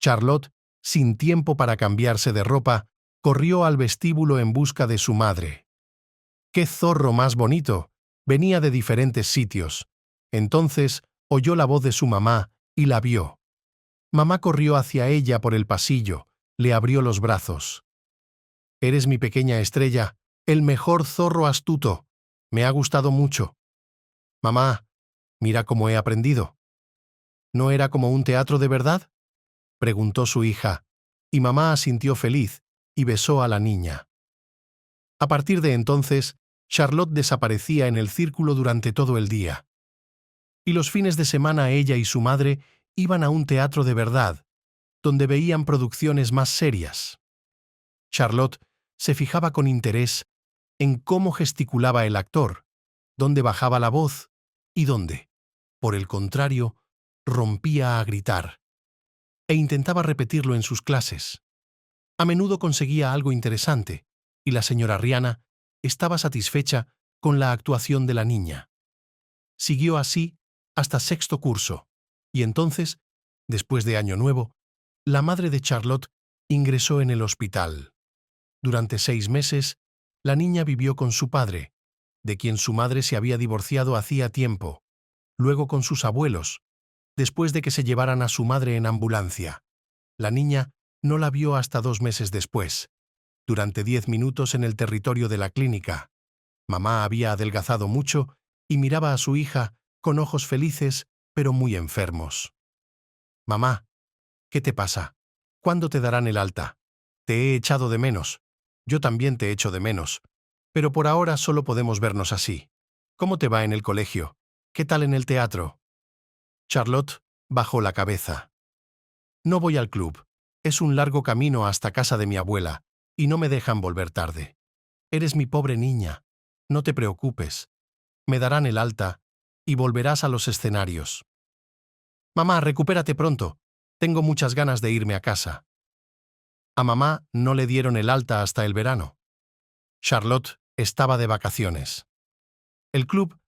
Charlotte, sin tiempo para cambiarse de ropa, corrió al vestíbulo en busca de su madre. ¡Qué zorro más bonito! Venía de diferentes sitios. Entonces oyó la voz de su mamá y la vio. Mamá corrió hacia ella por el pasillo, le abrió los brazos. «Eres mi pequeña estrella, el mejor zorro astuto. Me ha gustado mucho. Mamá, mira cómo he aprendido». «¿No era como un teatro de verdad?», preguntó su hija, y mamá asintió feliz y besó a la niña. A partir de entonces, Charlotte desaparecía en el círculo durante todo el día. Y los fines de semana ella y su madre iban a un teatro de verdad, donde veían producciones más serias. Charlotte se fijaba con interés en cómo gesticulaba el actor, dónde bajaba la voz y dónde, por el contrario, rompía a gritar, e intentaba repetirlo en sus clases. A menudo conseguía algo interesante, y la señora Rihanna estaba satisfecha con la actuación de la niña. Siguió así hasta sexto curso, y entonces, después de Año Nuevo, la madre de Charlotte ingresó en el hospital. Durante 6 meses, la niña vivió con su padre, de quien su madre se había divorciado hacía tiempo, luego con sus abuelos, después de que se llevaran a su madre en ambulancia. La niña no la vio hasta 2 meses después, durante 10 minutos en el territorio de la clínica. Mamá había adelgazado mucho y miraba a su hija con ojos felices, pero muy enfermos. «Mamá, ¿qué te pasa? ¿Cuándo te darán el alta? Te he echado de menos. Yo también te echo de menos. Pero por ahora solo podemos vernos así. ¿Cómo te va en el colegio? ¿Qué tal en el teatro?» Charlotte bajó la cabeza. «No voy al club. Es un largo camino hasta casa de mi abuela, y no me dejan volver tarde. Eres mi pobre niña. No te preocupes. Me darán el alta y volverás a los escenarios. Mamá, recupérate pronto. Tengo muchas ganas de irme a casa». A mamá no le dieron el alta hasta el verano. Charlotte estaba de vacaciones. El club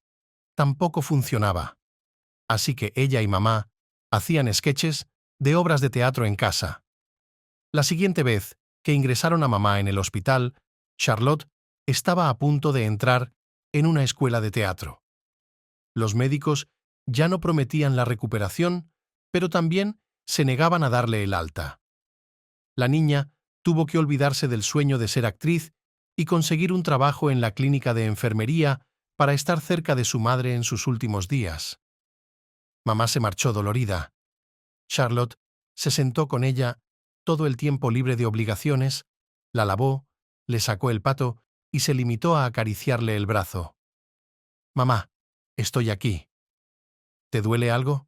tampoco funcionaba, así que ella y mamá hacían sketches de obras de teatro en casa. La siguiente vez que ingresaron a mamá en el hospital, Charlotte estaba a punto de entrar en una escuela de teatro. Los médicos ya no prometían la recuperación, pero también se negaban a darle el alta. La niña tuvo que olvidarse del sueño de ser actriz y conseguir un trabajo en la clínica de enfermería para estar cerca de su madre en sus últimos días. Mamá se marchó dolorida. Charlotte se sentó con ella todo el tiempo libre de obligaciones, la lavó, le sacó el pato y se limitó a acariciarle el brazo. «Mamá, estoy aquí. ¿Te duele algo?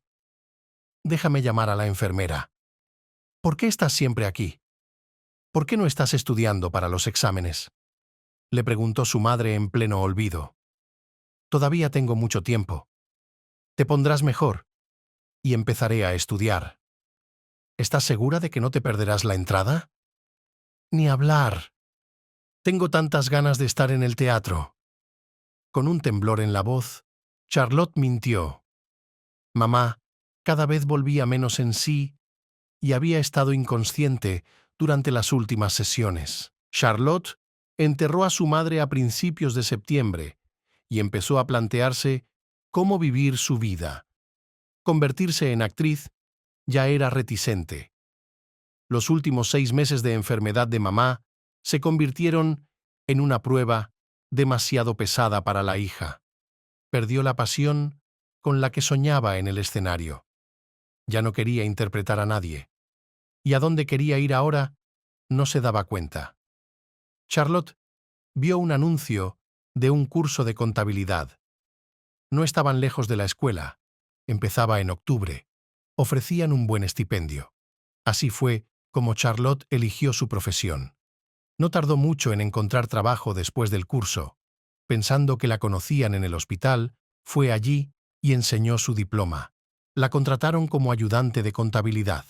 Déjame llamar a la enfermera. ¿Por qué estás siempre aquí? ¿Por qué no estás estudiando para los exámenes?», le preguntó su madre en pleno olvido. «Todavía tengo mucho tiempo. Te pondrás mejor y empezaré a estudiar. ¿Estás segura de que no te perderás la entrada?». «Ni hablar. Tengo tantas ganas de estar en el teatro». Con un temblor en la voz, Charlotte mintió. Mamá cada vez volvía menos en sí y había estado inconsciente durante las últimas sesiones. Charlotte enterró a su madre a principios de septiembre y empezó a plantearse cómo vivir su vida. Convertirse en actriz ya era reticente. Los últimos 6 meses de enfermedad de mamá se convirtieron en una prueba demasiado pesada para la hija. Perdió la pasión con la que soñaba en el escenario. Ya no quería interpretar a nadie. Y a dónde quería ir ahora no se daba cuenta. Charlotte vio un anuncio de un curso de contabilidad. No estaban lejos de la escuela. Empezaba en octubre. Ofrecían un buen estipendio. Así fue como Charlotte eligió su profesión. No tardó mucho en encontrar trabajo después del curso. Pensando que la conocían en el hospital, fue allí y enseñó su diploma. La contrataron como ayudante de contabilidad.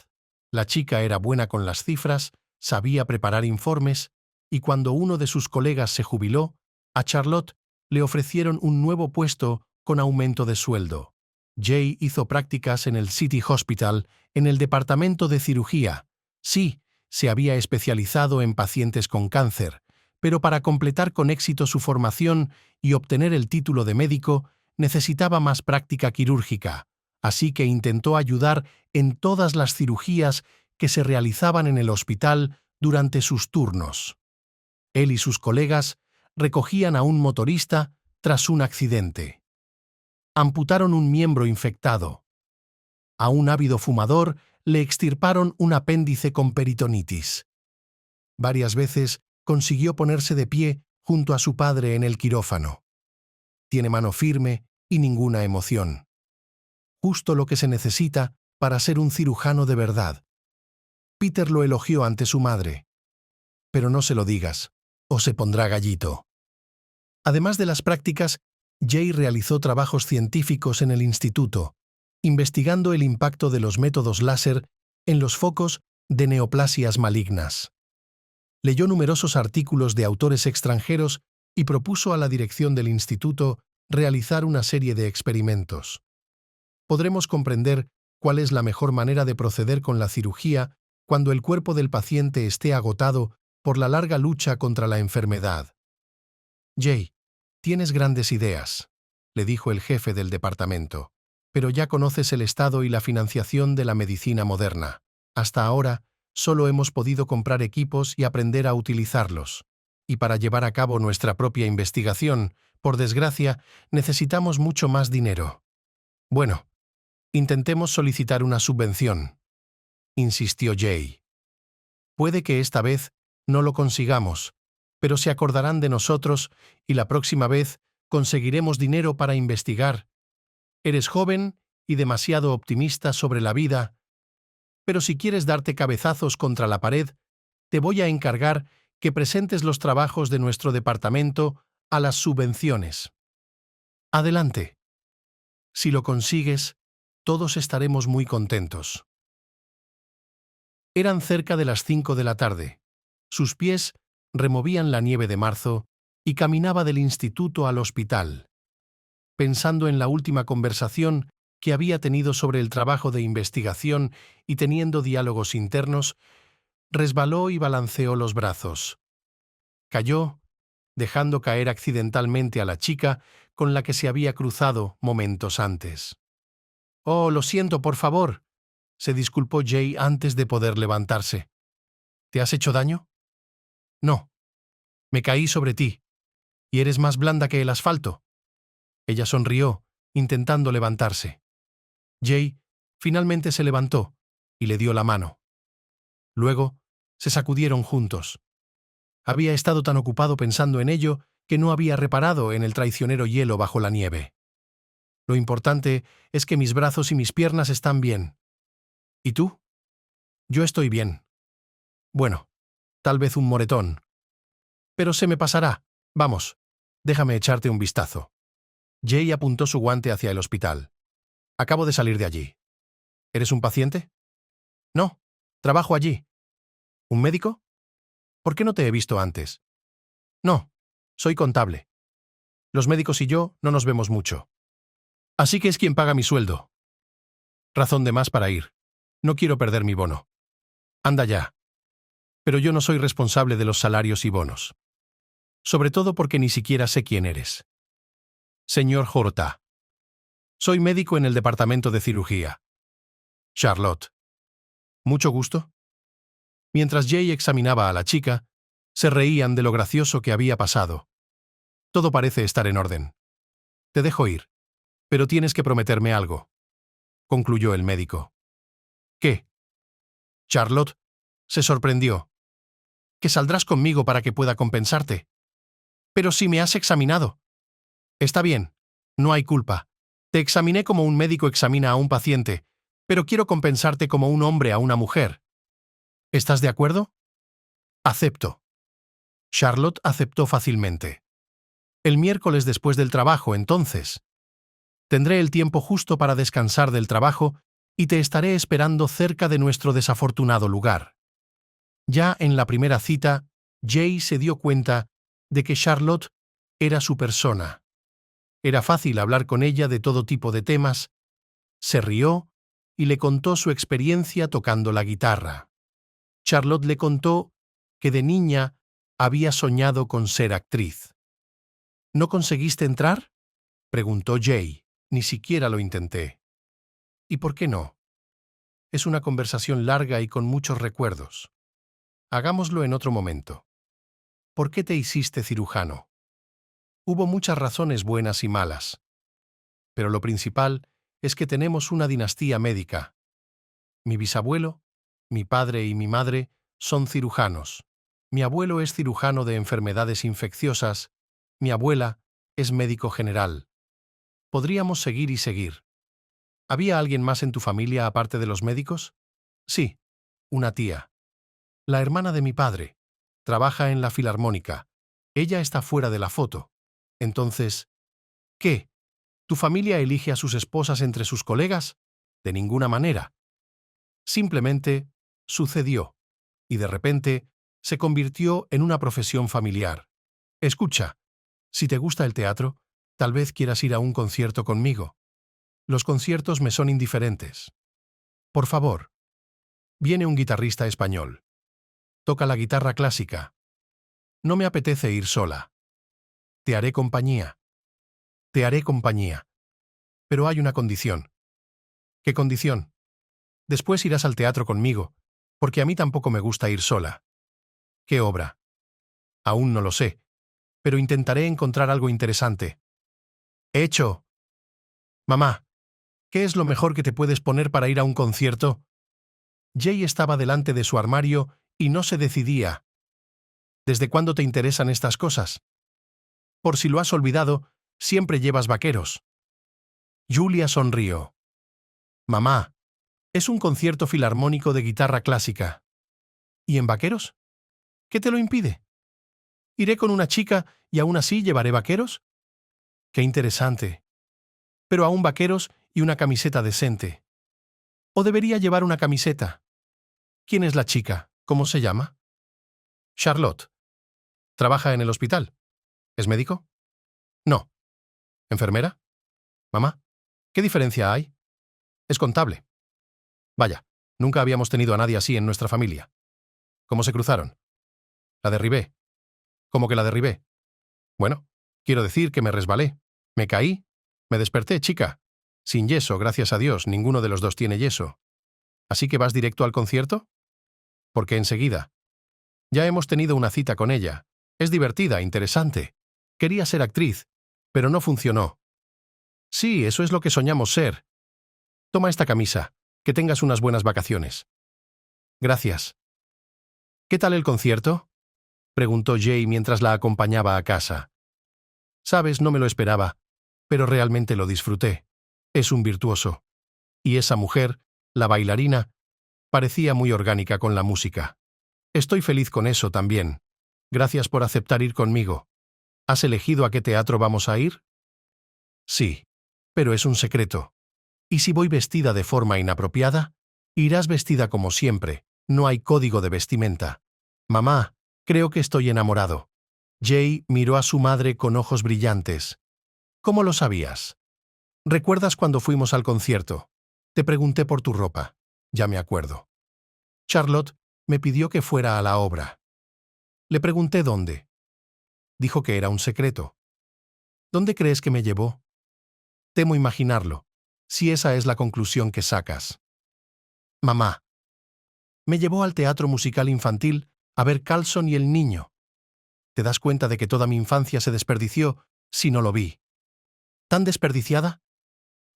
La chica era buena con las cifras, sabía preparar informes, y cuando uno de sus colegas se jubiló, a Charlotte le ofrecieron un nuevo puesto con aumento de sueldo. Jay hizo prácticas en el City Hospital, en el departamento de cirugía. Sí, se había especializado en pacientes con cáncer, pero para completar con éxito su formación y obtener el título de médico, necesitaba más práctica quirúrgica, así que intentó ayudar en todas las cirugías que se realizaban en el hospital durante sus turnos. Él y sus colegas recogían a un motorista tras un accidente. Amputaron un miembro infectado. A un ávido fumador le extirparon un apéndice con peritonitis. Varias veces consiguió ponerse de pie junto a su padre en el quirófano. Tiene mano firme y ninguna emoción. Justo lo que se necesita para ser un cirujano de verdad. Peter lo elogió ante su madre. Pero no se lo digas, o se pondrá gallito. Además de las prácticas, Jay realizó trabajos científicos en el instituto, investigando el impacto de los métodos láser en los focos de neoplasias malignas. Leyó numerosos artículos de autores extranjeros y propuso a la dirección del instituto realizar una serie de experimentos. Podremos comprender cuál es la mejor manera de proceder con la cirugía cuando el cuerpo del paciente esté agotado por la larga lucha contra la enfermedad. Jay, tienes grandes ideas, le dijo el jefe del departamento, pero ya conoces el estado y la financiación de la medicina moderna. Hasta ahora, solo hemos podido comprar equipos y aprender a utilizarlos. Y para llevar a cabo nuestra propia investigación, por desgracia, necesitamos mucho más dinero. Bueno, intentemos solicitar una subvención, insistió Jay. Puede que esta vez no lo consigamos, pero se acordarán de nosotros y la próxima vez conseguiremos dinero para investigar. Eres joven y demasiado optimista sobre la vida, pero si quieres darte cabezazos contra la pared, te voy a encargar que presentes los trabajos de nuestro departamento a las subvenciones. Adelante. Si lo consigues, todos estaremos muy contentos. Eran cerca de las 5 de la tarde. Sus pies removían la nieve de marzo y caminaba del instituto al hospital, pensando en la última conversación que había tenido sobre el trabajo de investigación y teniendo diálogos internos, resbaló y balanceó los brazos. Cayó, dejando caer accidentalmente a la chica con la que se había cruzado momentos antes. «Oh, lo siento, por favor», se disculpó Jay antes de poder levantarse. «¿Te has hecho daño?» «No. Me caí sobre ti. Y eres más blanda que el asfalto». Ella sonrió, intentando levantarse. Jay finalmente se levantó y le dio la mano. Luego, se sacudieron juntos. Había estado tan ocupado pensando en ello que no había reparado en el traicionero hielo bajo la nieve. Lo importante es que mis brazos y mis piernas están bien. ¿Y tú? Yo estoy bien. Bueno, tal vez un moretón. Pero se me pasará. Vamos, déjame echarte un vistazo. Jay apuntó su guante hacia el hospital. Acabo de salir de allí. ¿Eres un paciente? No, trabajo allí. ¿Un médico? ¿Por qué no te he visto antes? No, soy contable. Los médicos y yo no nos vemos mucho. Así que es quien paga mi sueldo. Razón de más para ir. No quiero perder mi bono. Anda ya. Pero yo no soy responsable de los salarios y bonos. Sobre todo porque ni siquiera sé quién eres. Señor Horta. Soy médico en el departamento de cirugía. Charlotte. Mucho gusto. Mientras Jay examinaba a la chica, se reían de lo gracioso que había pasado. Todo parece estar en orden. Te dejo ir, pero tienes que prometerme algo, concluyó el médico. ¿Qué? Charlotte se sorprendió. Que saldrás conmigo para que pueda compensarte. Pero si me has examinado. Está bien, no hay culpa. Te examiné como un médico examina a un paciente, pero quiero compensarte como un hombre a una mujer. ¿Estás de acuerdo? Acepto. Charlotte aceptó fácilmente. El miércoles después del trabajo, entonces. Tendré el tiempo justo para descansar del trabajo y te estaré esperando cerca de nuestro desafortunado lugar. Ya en la primera cita, Jay se dio cuenta de que Charlotte era su persona. Era fácil hablar con ella de todo tipo de temas. Se rió y le contó su experiencia tocando la guitarra. Charlotte le contó que de niña había soñado con ser actriz. ¿No conseguiste entrar?, preguntó Jay. Ni siquiera lo intenté. ¿Y por qué no? Es una conversación larga y con muchos recuerdos. Hagámoslo en otro momento. ¿Por qué te hiciste cirujano? Hubo muchas razones buenas y malas. Pero lo principal es que tenemos una dinastía médica. Mi bisabuelo, mi padre y mi madre son cirujanos. Mi abuelo es cirujano de enfermedades infecciosas. Mi abuela es médico general. Podríamos seguir y seguir. ¿Había alguien más en tu familia aparte de los médicos? Sí, una tía. La hermana de mi padre. Trabaja en la Filarmónica. Ella está fuera de la foto. Entonces, ¿qué? ¿Tu familia elige a sus esposas entre sus colegas? De ninguna manera. Simplemente sucedió, y de repente se convirtió en una profesión familiar. Escucha, si te gusta el teatro, tal vez quieras ir a un concierto conmigo. Los conciertos me son indiferentes. Por favor. Viene un guitarrista español. Toca la guitarra clásica. No me apetece ir sola. Te haré compañía. Te haré compañía. Pero hay una condición. ¿Qué condición? Después irás al teatro conmigo, porque a mí tampoco me gusta ir sola. ¿Qué obra? Aún no lo sé, pero intentaré encontrar algo interesante. ¡Hecho! Mamá, ¿qué es lo mejor que te puedes poner para ir a un concierto? Jay estaba delante de su armario y no se decidía. ¿Desde cuándo te interesan estas cosas? Por si lo has olvidado, siempre llevas vaqueros. Julia sonrió. Mamá, es un concierto filarmónico de guitarra clásica. ¿Y en vaqueros? ¿Qué te lo impide? ¿Iré con una chica y aún así llevaré vaqueros? Qué interesante. Pero aún vaqueros y una camiseta decente. ¿O debería llevar una camiseta? ¿Quién es la chica? ¿Cómo se llama? Charlotte. ¿Trabaja en el hospital? ¿Es médico? No. ¿Enfermera? Mamá, ¿qué diferencia hay? Es contable. Vaya, nunca habíamos tenido a nadie así en nuestra familia. ¿Cómo se cruzaron? La derribé. ¿Cómo que la derribé? Bueno, quiero decir que me resbalé. Me caí. Me desperté, chica. Sin yeso, gracias a Dios, ninguno de los dos tiene yeso. ¿Así que vas directo al concierto? Porque enseguida. Ya hemos tenido una cita con ella. Es divertida, interesante. Quería ser actriz, pero no funcionó. Sí, eso es lo que soñamos ser. Toma esta camisa. Que tengas unas buenas vacaciones. Gracias. ¿Qué tal el concierto?, preguntó Jay mientras la acompañaba a casa. Sabes, no me lo esperaba, pero realmente lo disfruté. Es un virtuoso. Y esa mujer, la bailarina, parecía muy orgánica con la música. Estoy feliz con eso también. Gracias por aceptar ir conmigo. ¿Has elegido a qué teatro vamos a ir? Sí, pero es un secreto. ¿Y si voy vestida de forma inapropiada? Irás vestida como siempre. No hay código de vestimenta. Mamá, creo que estoy enamorado. Jay miró a su madre con ojos brillantes. ¿Cómo lo sabías? ¿Recuerdas cuando fuimos al concierto? Te pregunté por tu ropa. Ya me acuerdo. Charlotte me pidió que fuera a la obra. Le pregunté dónde. Dijo que era un secreto. ¿Dónde crees que me llevó? Temo imaginarlo, si esa es la conclusión que sacas. Mamá. Me llevó al teatro musical infantil a ver Carlson y el niño. ¿Te das cuenta de que toda mi infancia se desperdició si no lo vi? ¿Tan desperdiciada?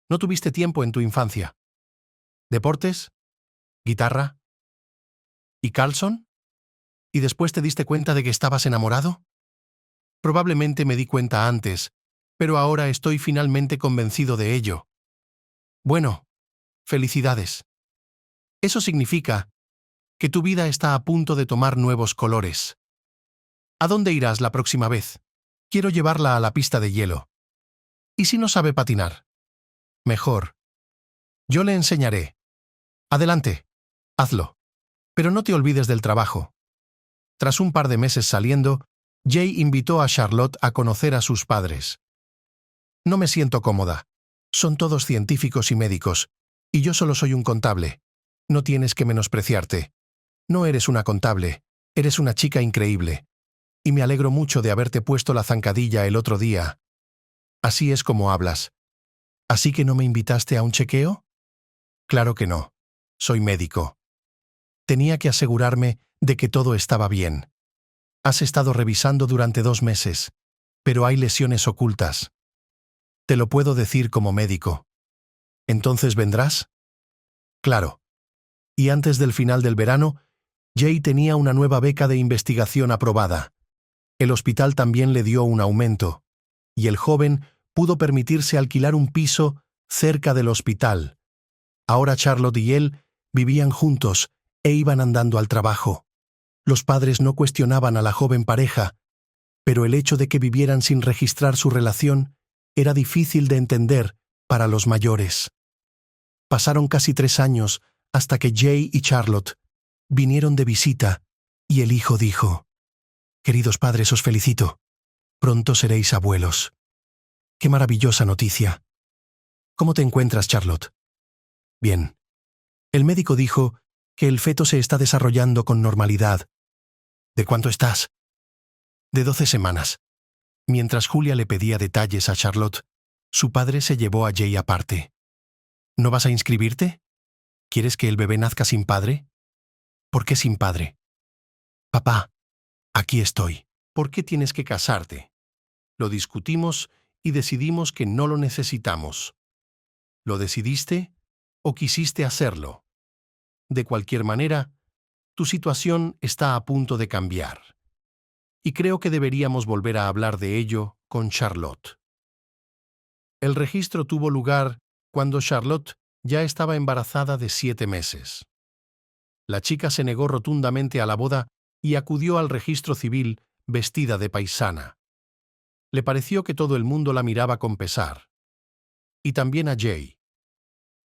No tuviste tiempo en tu infancia. ¿Deportes? ¿Guitarra? ¿Y Carlson? ¿Y después te diste cuenta de que estabas enamorado? Probablemente me di cuenta antes, pero ahora estoy finalmente convencido de ello. Bueno, felicidades. Eso significa que tu vida está a punto de tomar nuevos colores. ¿A dónde irás la próxima vez? Quiero llevarla a la pista de hielo. ¿Y si no sabe patinar? Mejor. Yo le enseñaré. Adelante. Hazlo. Pero no te olvides del trabajo. Tras un par de meses saliendo, Jay invitó a Charlotte a conocer a sus padres. No me siento cómoda. Son todos científicos y médicos, y yo solo soy un contable. No tienes que menospreciarte. No eres una contable, eres una chica increíble. Y me alegro mucho de haberte puesto la zancadilla el otro día. Así es como hablas. ¿Así que no me invitaste a un chequeo? Claro que no. Soy médico. Tenía que asegurarme de que todo estaba bien. Has estado revisando durante 2 meses, pero hay lesiones ocultas. Te lo puedo decir como médico. ¿Entonces vendrás? Claro. Y antes del final del verano, Jay tenía una nueva beca de investigación aprobada. El hospital también le dio un aumento, y el joven pudo permitirse alquilar un piso cerca del hospital. Ahora Charlotte y él vivían juntos e iban andando al trabajo. Los padres no cuestionaban a la joven pareja, pero el hecho de que vivieran sin registrar su relación era difícil de entender para los mayores. Pasaron casi 3 años hasta que Jay y Charlotte vinieron de visita y el hijo dijo: «Queridos padres, os felicito. Pronto seréis abuelos». ¡Qué maravillosa noticia! ¿Cómo te encuentras, Charlotte? Bien. El médico dijo que el feto se está desarrollando con normalidad. ¿De cuánto estás? De 12 semanas. Mientras Julia le pedía detalles a Charlotte, su padre se llevó a Jay aparte. ¿No vas a inscribirte? ¿Quieres que el bebé nazca sin padre? ¿Por qué sin padre? Papá, aquí estoy. ¿Por qué tienes que casarte? Lo discutimos y decidimos que no lo necesitamos. ¿Lo decidiste o quisiste hacerlo? De cualquier manera, tu situación está a punto de cambiar. Y creo que deberíamos volver a hablar de ello con Charlotte. El registro tuvo lugar cuando Charlotte ya estaba embarazada de 7 meses. La chica se negó rotundamente a la boda y acudió al registro civil vestida de paisana. Le pareció que todo el mundo la miraba con pesar. Y también a Jay.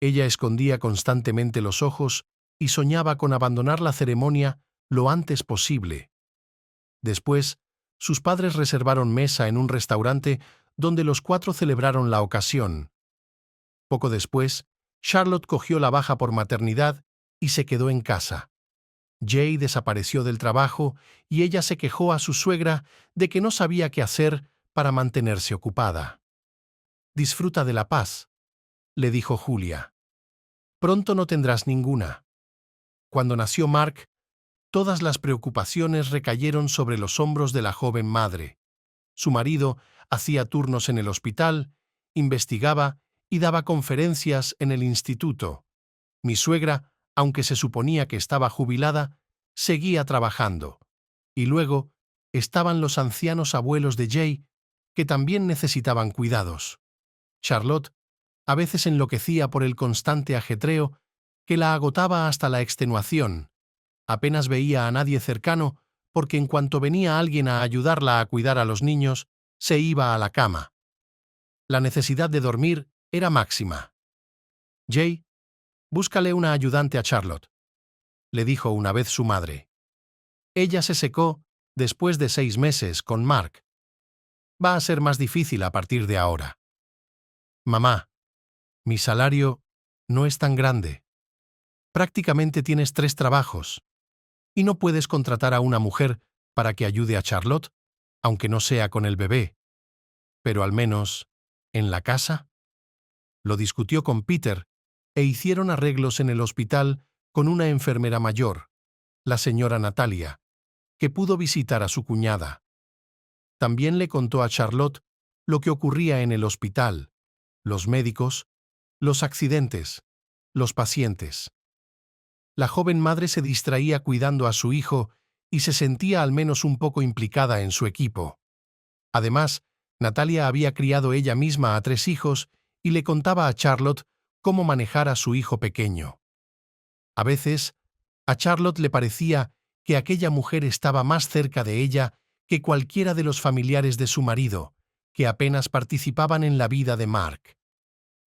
Ella escondía constantemente los ojos y soñaba con abandonar la ceremonia lo antes posible. Después, sus padres reservaron mesa en un restaurante donde los 4 celebraron la ocasión. Poco después, Charlotte cogió la baja por maternidad y se quedó en casa. Jay desapareció del trabajo y ella se quejó a su suegra de que no sabía qué hacer para mantenerse ocupada. «Disfruta de la paz», le dijo Julia. «Pronto no tendrás ninguna». Cuando nació Mark, todas las preocupaciones recayeron sobre los hombros de la joven madre. Su marido hacía turnos en el hospital, investigaba y daba conferencias en el instituto. Mi suegra, aunque se suponía que estaba jubilada, seguía trabajando. Y luego estaban los ancianos abuelos de Jay, que también necesitaban cuidados. Charlotte a veces enloquecía por el constante ajetreo que la agotaba hasta la extenuación. Apenas veía a nadie cercano porque en cuanto venía alguien a ayudarla a cuidar a los niños, se iba a la cama. La necesidad de dormir era máxima. «Jay, búscale una ayudante a Charlotte», le dijo una vez su madre. Ella se secó después de 6 meses con Mark. «Va a ser más difícil a partir de ahora». «Mamá, mi salario no es tan grande. Prácticamente tienes 3 trabajos. Y no puedes contratar a una mujer para que ayude a Charlotte, aunque no sea con el bebé. Pero al menos, ¿en la casa?». Lo discutió con Peter e hicieron arreglos en el hospital con una enfermera mayor, la señora Natalia, que pudo visitar a su cuñada. También le contó a Charlotte lo que ocurría en el hospital, los médicos, los accidentes, los pacientes. La joven madre se distraía cuidando a su hijo y se sentía al menos un poco implicada en su equipo. Además, Natalia había criado ella misma a 3 hijos y le contaba a Charlotte cómo manejar a su hijo pequeño. A veces, a Charlotte le parecía que aquella mujer estaba más cerca de ella que cualquiera de los familiares de su marido, que apenas participaban en la vida de Mark.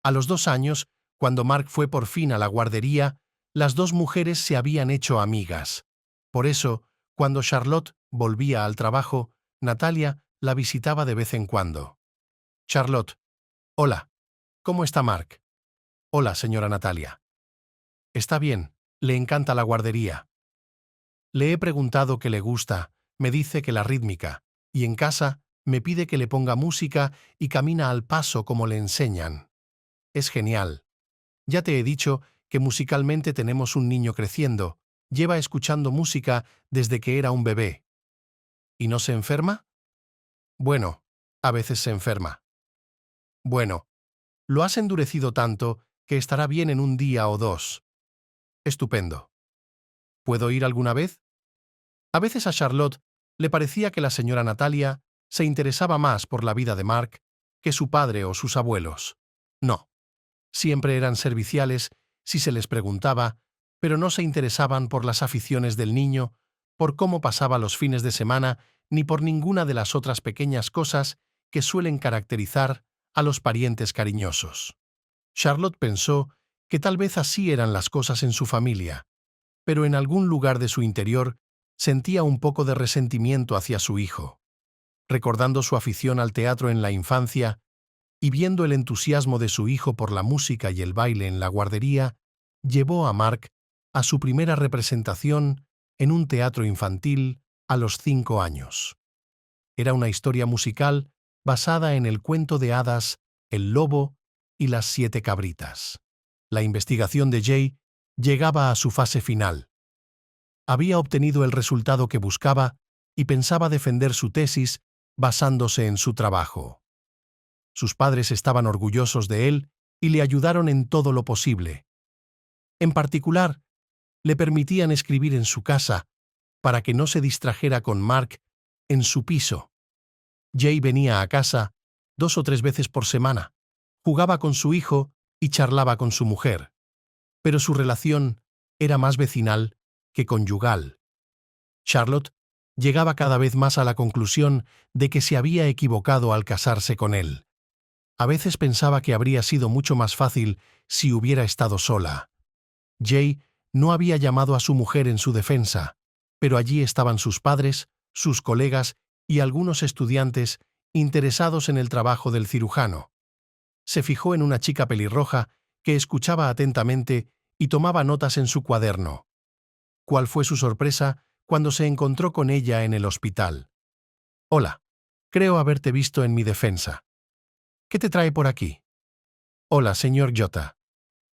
A los 2 años, cuando Mark fue por fin a la guardería, las 2 mujeres se habían hecho amigas. Por eso, Cuando Charlotte volvía al trabajo, Natalia la visitaba de vez en cuando. Charlotte: hola, ¿cómo está Mark? Hola, señora Natalia. Está bien, le encanta la guardería. Le he preguntado qué le gusta, me dice que la rítmica, y en casa me pide que le ponga música y camina al paso como le enseñan. Es genial. Ya te he dicho que musicalmente tenemos un niño creciendo, lleva escuchando música desde que era un bebé. ¿Y no se enferma? Bueno, a veces se enferma. Bueno, lo has endurecido tanto que estará bien en un día o dos. Estupendo. ¿Puedo ir alguna vez? A veces a Charlotte le parecía que la señora Natalia se interesaba más por la vida de Mark que su padre o sus abuelos. No, siempre eran serviciales si se les preguntaba, pero no se interesaban por las aficiones del niño, por cómo pasaba los fines de semana, ni por ninguna de las otras pequeñas cosas que suelen caracterizar a los parientes cariñosos. Charlotte pensó que tal vez así eran las cosas en su familia, pero en algún lugar de su interior sentía un poco de resentimiento hacia su hijo. Recordando su afición al teatro en la infancia y viendo el entusiasmo de su hijo por la música y el baile en la guardería, llevó a Mark a su primera representación en un teatro infantil a los 5 años. Era una historia musical basada en el cuento de hadas El lobo y las 7 cabritas. La investigación de Jay llegaba a su fase final. Había obtenido el resultado que buscaba y pensaba defender su tesis basándose en su trabajo. Sus padres estaban orgullosos de él y le ayudaron en todo lo posible. En particular, le permitían escribir en su casa para que no se distrajera con Mark en su piso. Jay venía a casa 2 o 3 veces por semana, jugaba con su hijo y charlaba con su mujer, pero su relación era más vecinal que conyugal. Charlotte llegaba cada vez más a la conclusión de que se había equivocado al casarse con él. A veces pensaba que habría sido mucho más fácil si hubiera estado sola. Jay no había llamado a su mujer en su defensa, pero allí estaban sus padres, sus colegas y algunos estudiantes interesados en el trabajo del cirujano. Se fijó en una chica pelirroja que escuchaba atentamente y tomaba notas en su cuaderno. ¿Cuál fue su sorpresa cuando se encontró con ella en el hospital? Hola, creo haberte visto en mi defensa. ¿Qué te trae por aquí? Hola, señor Jota.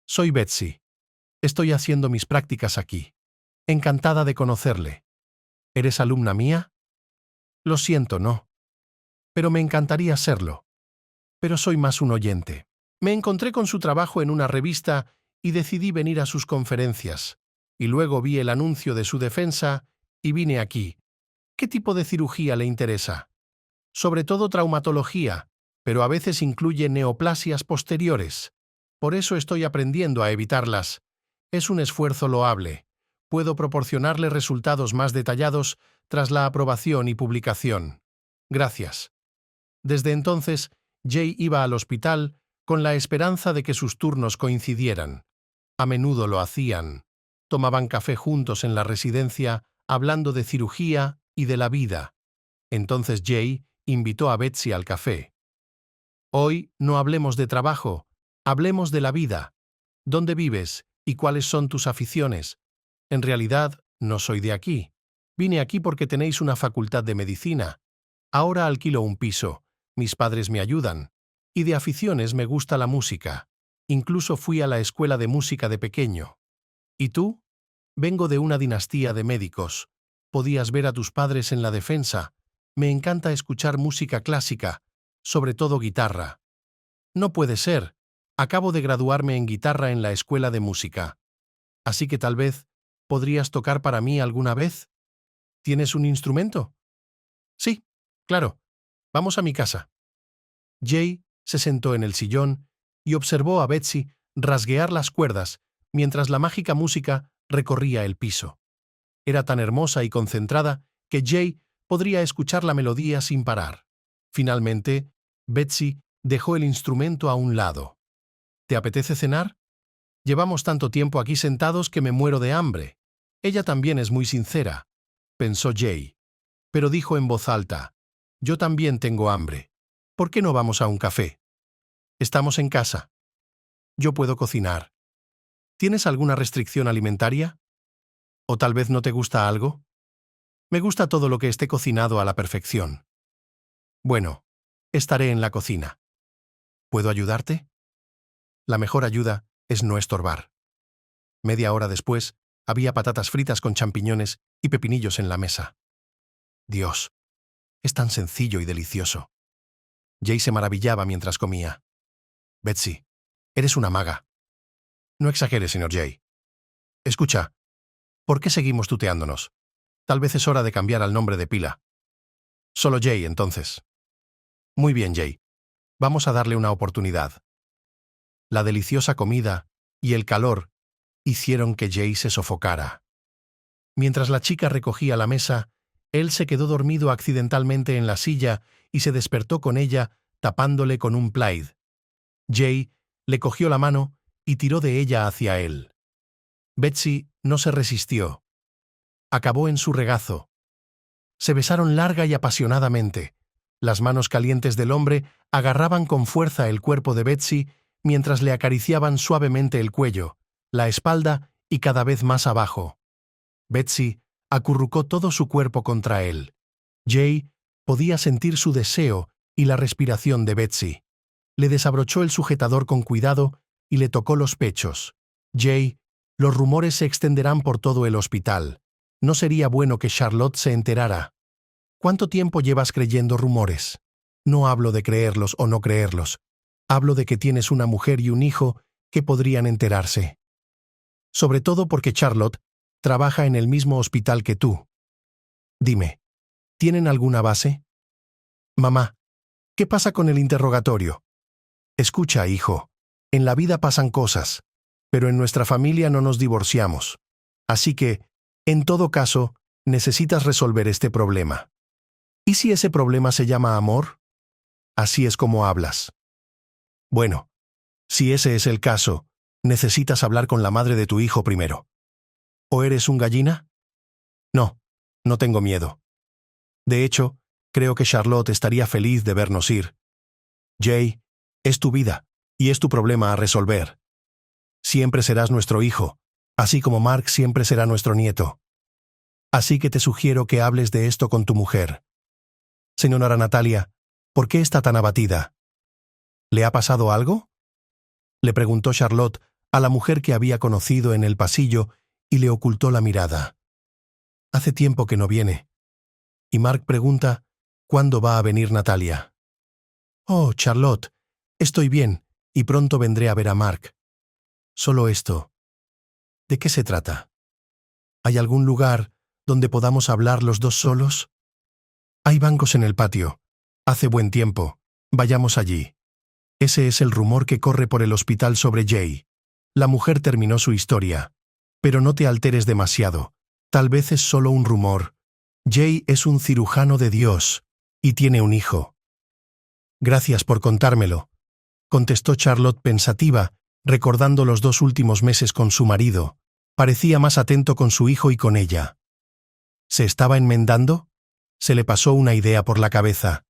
Soy Betsy. Estoy haciendo mis prácticas aquí. Encantada de conocerle. ¿Eres alumna mía? Lo siento, no. Pero me encantaría serlo. Pero soy más un oyente. Me encontré con su trabajo en una revista y decidí venir a sus conferencias. Y luego vi el anuncio de su defensa y vine aquí. ¿Qué tipo de cirugía le interesa? Sobre todo traumatología, pero a veces incluye neoplasias posteriores. Por eso estoy aprendiendo a evitarlas. Es un esfuerzo loable. Puedo proporcionarle resultados más detallados tras la aprobación y publicación. Gracias. Desde entonces, Jay iba al hospital con la esperanza de que sus turnos coincidieran. A menudo lo hacían. Tomaban café juntos en la residencia, hablando de cirugía y de la vida. Entonces Jay invitó a Betsy al café. Hoy no hablemos de trabajo, hablemos de la vida. ¿Dónde vives y cuáles son tus aficiones? En realidad, no soy de aquí. Vine aquí porque tenéis una facultad de medicina. Ahora alquilo un piso. Mis padres me ayudan. Y de aficiones me gusta la música. Incluso fui a la escuela de música de pequeño. ¿Y tú? Vengo de una dinastía de médicos. Podías ver a tus padres en la defensa. Me encanta escuchar música clásica, sobre todo guitarra. No puede ser. Acabo de graduarme en guitarra en la escuela de música. Así que tal vez podrías tocar para mí alguna vez. ¿Tienes un instrumento? Sí, claro. Vamos a mi casa. Jay se sentó en el sillón y observó a Betsy rasguear las cuerdas mientras la mágica música recorría el piso. Era tan hermosa y concentrada que Jay podría escuchar la melodía sin parar. Finalmente, Betsy dejó el instrumento a un lado. ¿Te apetece cenar? Llevamos tanto tiempo aquí sentados que me muero de hambre. Ella también es muy sincera. pensó Jay. Pero dijo en voz alta, yo también tengo hambre. ¿Por qué no vamos a un café? Estamos en casa. Yo puedo cocinar. ¿Tienes alguna restricción alimentaria? ¿O tal vez no te gusta algo? Me gusta todo lo que esté cocinado a la perfección. Bueno, estaré en la cocina. ¿Puedo ayudarte? La mejor ayuda es no estorbar. Media hora después, había patatas fritas con champiñones y pepinillos en la mesa. Dios, es tan sencillo y delicioso. Jay se maravillaba mientras comía. Betsy, eres una maga. No exagere, señor Jay. Escucha, ¿por qué seguimos tuteándonos? Tal vez es hora de cambiar al nombre de pila. Solo Jay, entonces. Muy bien, Jay. Vamos a darle una oportunidad. La deliciosa comida y el calor hicieron que Jay se sofocara. Mientras la chica recogía la mesa, él se quedó dormido accidentalmente en la silla y se despertó con ella, tapándole con un plaid. Jay le cogió la mano y tiró de ella hacia él. Betsy no se resistió. Acabó en su regazo. Se besaron larga y apasionadamente. Las manos calientes del hombre agarraban con fuerza el cuerpo de Betsy mientras le acariciaban suavemente el cuello, la espalda y cada vez más abajo. Betsy acurrucó todo su cuerpo contra él. Jay podía sentir su deseo y la respiración de Betsy. Le desabrochó el sujetador con cuidado y le tocó los pechos. Jay, los rumores se extenderán por todo el hospital. No sería bueno que Charlotte se enterara. ¿Cuánto tiempo llevas creyendo rumores? No hablo de creerlos o no creerlos. Hablo de que tienes una mujer y un hijo que podrían enterarse. Sobre todo porque Charlotte trabaja en el mismo hospital que tú. Dime, ¿tienen alguna base? Mamá, ¿qué pasa con el interrogatorio? Escucha, hijo, en la vida pasan cosas, pero en nuestra familia no nos divorciamos. Así que, en todo caso, necesitas resolver este problema. ¿Y si ese problema se llama amor? Así es como hablas. Bueno, si ese es el caso, necesitas hablar con la madre de tu hijo primero. ¿O eres un gallina? No, no tengo miedo. De hecho, creo que Charlotte estaría feliz de vernos ir. Jay, es tu vida, y es tu problema a resolver. Siempre serás nuestro hijo, así como Mark siempre será nuestro nieto. Así que te sugiero que hables de esto con tu mujer. Señora Natalia, ¿por qué está tan abatida? ¿Le ha pasado algo? Le preguntó Charlotte a la mujer que había conocido en el pasillo y le ocultó la mirada. Hace tiempo que no viene. Y Mark pregunta, ¿cuándo va a venir Natalia? Oh, Charlotte, estoy bien y pronto vendré a ver a Mark. Solo esto. ¿De qué se trata? ¿Hay algún lugar donde podamos hablar los dos solos? Hay bancos en el patio. Hace buen tiempo. Vayamos allí. Ese es el rumor que corre por el hospital sobre Jay. La mujer terminó su historia. Pero no te alteres demasiado. Tal vez es solo un rumor. Jay es un cirujano de Dios y tiene un hijo. Gracias por contármelo, contestó Charlotte pensativa, recordando los 2 últimos meses con su marido. Parecía más atento con su hijo y con ella. ¿Se estaba enmendando? Se le pasó una idea por la cabeza.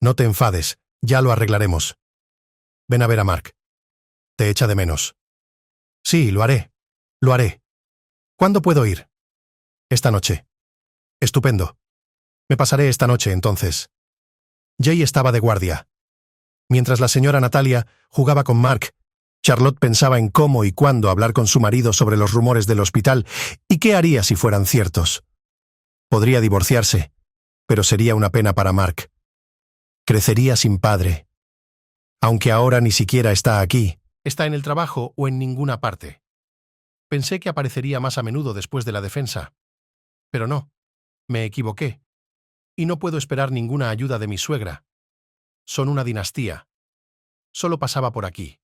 No te enfades, ya lo arreglaremos. Ven a ver a Mark. Te echa de menos. Sí, lo haré. Lo haré. ¿Cuándo puedo ir? Esta noche. Estupendo. Me pasaré esta noche, entonces. Jay estaba de guardia. Mientras la señora Natalia jugaba con Mark, Charlotte pensaba en cómo y cuándo hablar con su marido sobre los rumores del hospital y qué haría si fueran ciertos. Podría divorciarse, pero sería una pena para Mark. Crecería sin padre. Aunque ahora ni siquiera está aquí. Está en el trabajo o en ninguna parte. Pensé que aparecería más a menudo después de la defensa. Pero no, me equivoqué. Y no puedo esperar ninguna ayuda de mi suegra. Son una dinastía. Solo pasaba por aquí.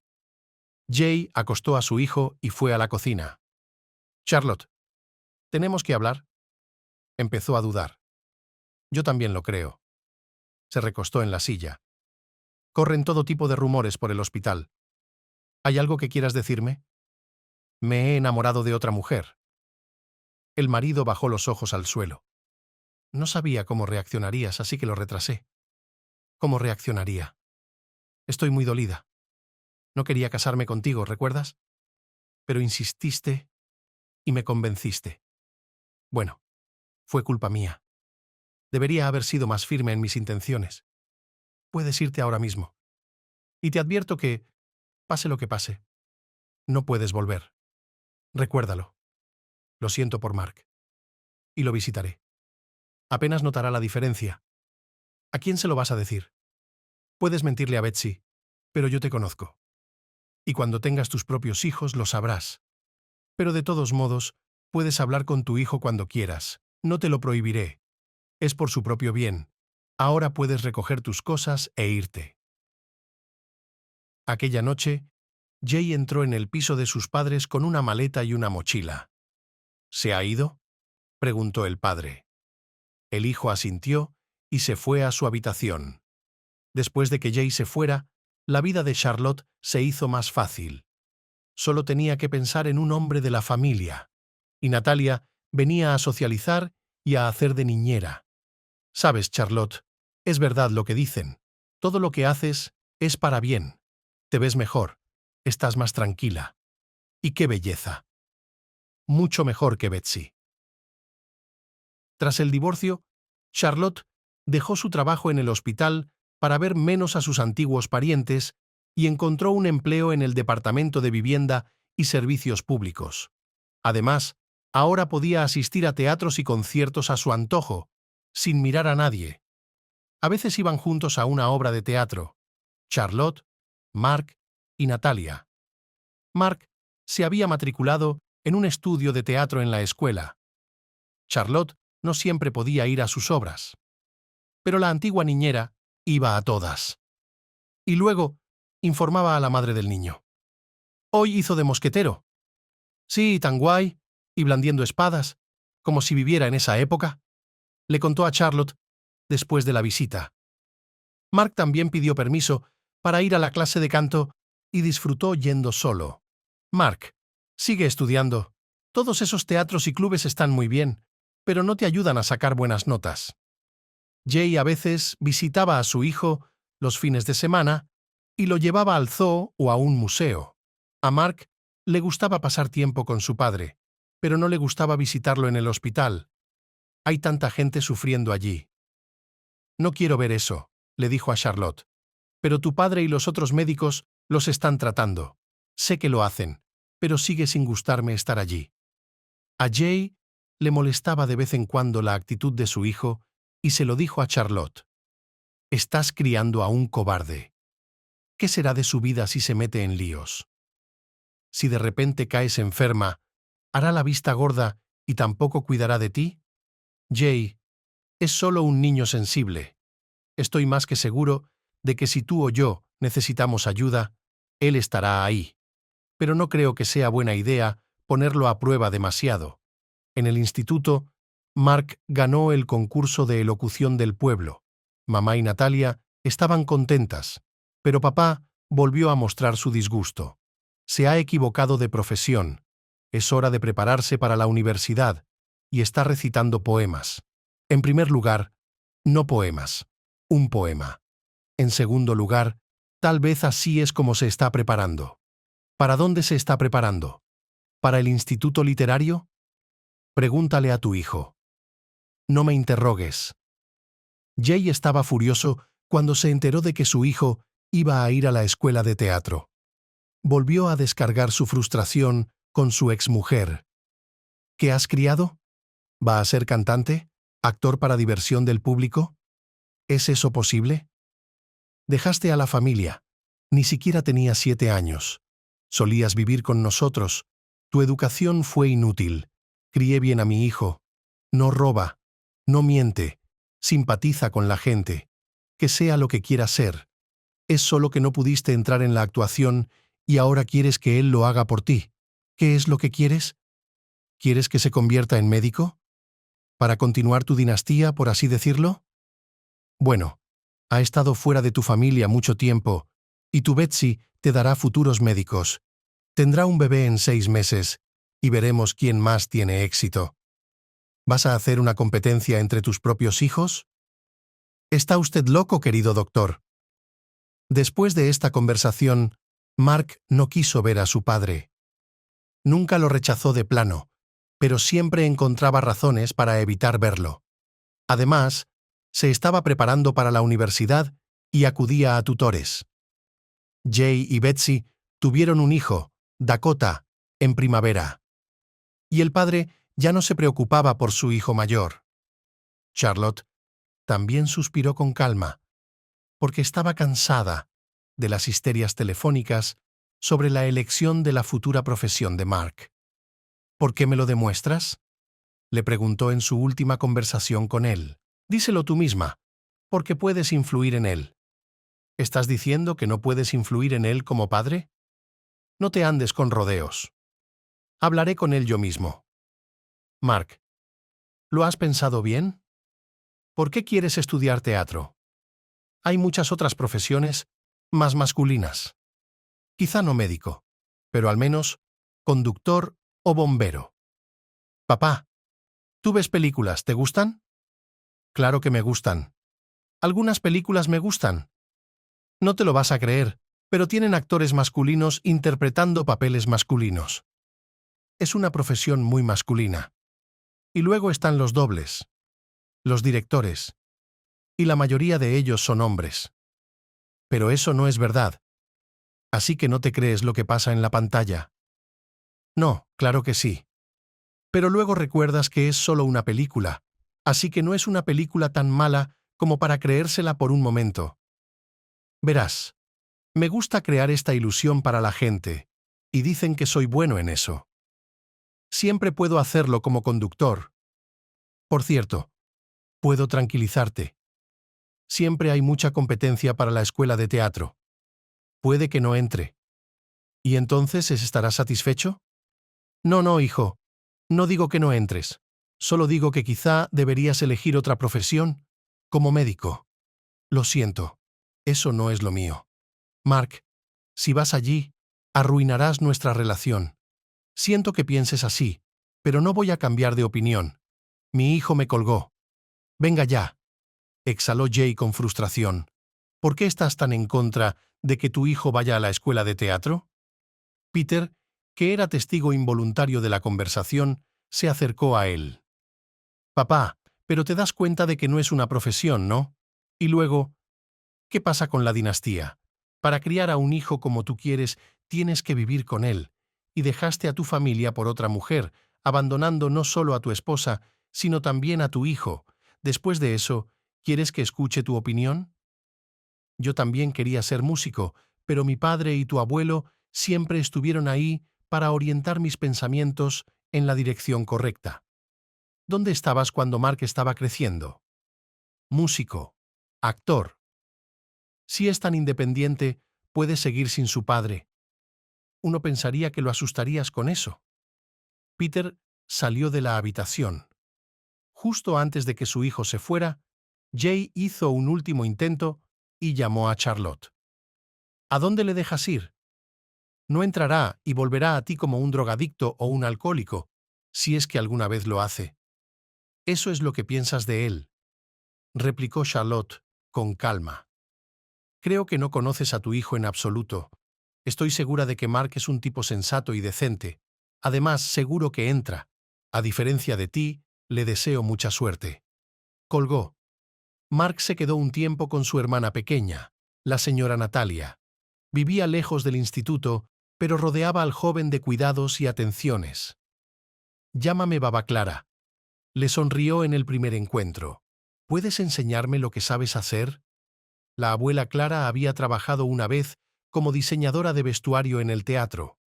Jay acostó a su hijo y fue a la cocina. Charlotte, ¿tenemos que hablar? Empezó a dudar. Yo también lo creo. Se recostó en la silla. Corren todo tipo de rumores por el hospital. ¿Hay algo que quieras decirme? Me he enamorado de otra mujer. El marido bajó los ojos al suelo. No sabía cómo reaccionarías, así que lo retrasé. ¿Cómo reaccionaría? Estoy muy dolida. No quería casarme contigo, ¿recuerdas? Pero insististe y me convenciste. Bueno, fue culpa mía. Debería haber sido más firme en mis intenciones. Puedes irte ahora mismo. Y te advierto que, pase lo que pase, no puedes volver. Recuérdalo. Lo siento por Mark. Y lo visitaré. Apenas notará la diferencia. ¿A quién se lo vas a decir? Puedes mentirle a Betsy, pero yo te conozco. Y cuando tengas tus propios hijos lo sabrás. Pero de todos modos, puedes hablar con tu hijo cuando quieras. No te lo prohibiré. Es por su propio bien. Ahora puedes recoger tus cosas e irte. Aquella noche, Jay entró en el piso de sus padres con una maleta y una mochila. ¿Se ha ido?, preguntó el padre. El hijo asintió y se fue a su habitación. Después de que Jay se fuera, la vida de Charlotte se hizo más fácil. Solo tenía que pensar en un hombre de la familia. Y Natalia venía a socializar y a hacer de niñera. Sabes, Charlotte, es verdad lo que dicen. Todo lo que haces es para bien. Te ves mejor, estás más tranquila. ¡Y qué belleza! Mucho mejor que Betsy. Tras el divorcio, Charlotte dejó su trabajo en el hospital para ver menos a sus antiguos parientes y encontró un empleo en el Departamento de Vivienda y Servicios Públicos. Además, ahora podía asistir a teatros y conciertos a su antojo, sin mirar a nadie. A veces iban juntos a una obra de teatro. Charlotte, Mark y Natalia. Mark se había matriculado en un estudio de teatro en la escuela. Charlotte no siempre podía ir a sus obras. Pero la antigua niñera iba a todas. Y luego informaba a la madre del niño. Hoy hizo de mosquetero. Sí, tan guay, y blandiendo espadas, como si viviera en esa época. Le contó a Charlotte después de la visita. Mark también pidió permiso para ir a la clase de canto y disfrutó yendo solo. Mark, sigue estudiando. Todos esos teatros y clubes están muy bien, pero no te ayudan a sacar buenas notas. Jay a veces visitaba a su hijo los fines de semana y lo llevaba al zoo o a un museo. A Mark le gustaba pasar tiempo con su padre, pero no le gustaba visitarlo en el hospital. Hay tanta gente sufriendo allí. No quiero ver eso, le dijo a Charlotte. Pero tu padre y los otros médicos los están tratando. Sé que lo hacen, pero sigue sin gustarme estar allí. A Jay le molestaba de vez en cuando la actitud de su hijo y se lo dijo a Charlotte. Estás criando a un cobarde. ¿Qué será de su vida si se mete en líos? Si de repente caes enferma, ¿hará la vista gorda y tampoco cuidará de ti? Jay es solo un niño sensible. Estoy más que seguro de que si tú o yo necesitamos ayuda, él estará ahí. Pero no creo que sea buena idea ponerlo a prueba demasiado. En el instituto, Mark ganó el concurso de elocución del pueblo. Mamá y Natalia estaban contentas, pero papá volvió a mostrar su disgusto. Se ha equivocado de profesión. Es hora de prepararse para la universidad y está recitando poemas. En primer lugar, no poemas, un poema. En segundo lugar, tal vez así es como se está preparando. ¿Para dónde se está preparando? ¿Para el instituto literario? Pregúntale a tu hijo. No me interrogues. Jay estaba furioso cuando se enteró de que su hijo iba a ir a la escuela de teatro. Volvió a descargar su frustración con su exmujer. ¿Qué has criado? ¿Va a ser cantante? ¿Actor para diversión del público? ¿Es eso posible? Dejaste a la familia. Ni siquiera tenías 7 años. Solías vivir con nosotros. Tu educación fue inútil. Crié bien a mi hijo. No roba. No miente. Simpatiza con la gente. Que sea lo que quiera ser. Es solo que no pudiste entrar en la actuación y ahora quieres que él lo haga por ti. ¿Qué es lo que quieres? ¿Quieres que se convierta en médico? ¿Para continuar tu dinastía, por así decirlo? Bueno, ha estado fuera de tu familia mucho tiempo, y tu Betsy te dará futuros médicos. Tendrá un bebé en 6 meses, y veremos quién más tiene éxito. ¿Vas a hacer una competencia entre tus propios hijos? ¿Está usted loco, querido doctor? Después de esta conversación, Mark no quiso ver a su padre. Nunca lo rechazó de plano, pero siempre encontraba razones para evitar verlo. Además, se estaba preparando para la universidad y acudía a tutores. Jay y Betsy tuvieron un hijo, Dakota, en primavera. Y el padre ya no se preocupaba por su hijo mayor. Charlotte también suspiró con calma, porque estaba cansada de las histerias telefónicas sobre la elección de la futura profesión de Mark. ¿Por qué me lo demuestras?, le preguntó en su última conversación con él. Díselo tú misma, porque puedes influir en él. ¿Estás diciendo que no puedes influir en él como padre? No te andes con rodeos. Hablaré con él yo mismo. Mark, ¿lo has pensado bien? ¿Por qué quieres estudiar teatro? Hay muchas otras profesiones más masculinas. Quizá no médico, pero al menos conductor o bombero. Papá, ¿tú ves películas? ¿Te gustan? Claro que me gustan. Algunas películas me gustan. No te lo vas a creer, pero tienen actores masculinos interpretando papeles masculinos. Es una profesión muy masculina. Y luego están los dobles, los directores, y la mayoría de ellos son hombres. Pero eso no es verdad. Así que no te crees lo que pasa en la pantalla. No, claro que sí. Pero luego recuerdas que es solo una película, así que no es una película tan mala como para creérsela por un momento. Verás, me gusta crear esta ilusión para la gente, y dicen que soy bueno en eso. Siempre puedo hacerlo como conductor. Por cierto, puedo tranquilizarte. Siempre hay mucha competencia para la escuela de teatro. Puede que no entre. ¿Y entonces estarás satisfecho? No, hijo. No digo que no entres. Solo digo que quizá deberías elegir otra profesión, como médico. Lo siento. Eso no es lo mío. Mark, si vas allí, arruinarás nuestra relación. Siento que pienses así, pero no voy a cambiar de opinión. Mi hijo me colgó. Venga ya, exhaló Jay con frustración. ¿Por qué estás tan en contra de que tu hijo vaya a la escuela de teatro? Peter, que era testigo involuntario de la conversación, se acercó a él. Papá, pero te das cuenta de que no es una profesión, ¿no? Y luego, ¿qué pasa con la dinastía? Para criar a un hijo como tú quieres, tienes que vivir con él, y dejaste a tu familia por otra mujer, abandonando no solo a tu esposa, sino también a tu hijo. Después de eso, ¿quieres que escuche tu opinión? Yo también quería ser músico, pero mi padre y tu abuelo siempre estuvieron ahí para orientar mis pensamientos en la dirección correcta. ¿Dónde estabas cuando Mark estaba creciendo? Músico, actor. Si es tan independiente, puede seguir sin su padre. Uno pensaría que lo asustarías con eso. Peter salió de la habitación. Justo antes de que su hijo se fuera, Jay hizo un último intento y llamó a Charlotte. ¿A dónde le dejas ir? No entrará y volverá a ti como un drogadicto o un alcohólico, si es que alguna vez lo hace. Eso es lo que piensas de él, replicó Charlotte con calma. Creo que no conoces a tu hijo en absoluto. Estoy segura de que Mark es un tipo sensato y decente. Además, seguro que entra. A diferencia de ti, le deseo mucha suerte. Colgó. Mark se quedó un tiempo con su hermana pequeña, la señora Natalia. Vivía lejos del instituto, pero rodeaba al joven de cuidados y atenciones. Llámame Baba Clara. Le sonrió en el primer encuentro. ¿Puedes enseñarme lo que sabes hacer? La abuela Clara había trabajado una vez como diseñadora de vestuario en el teatro.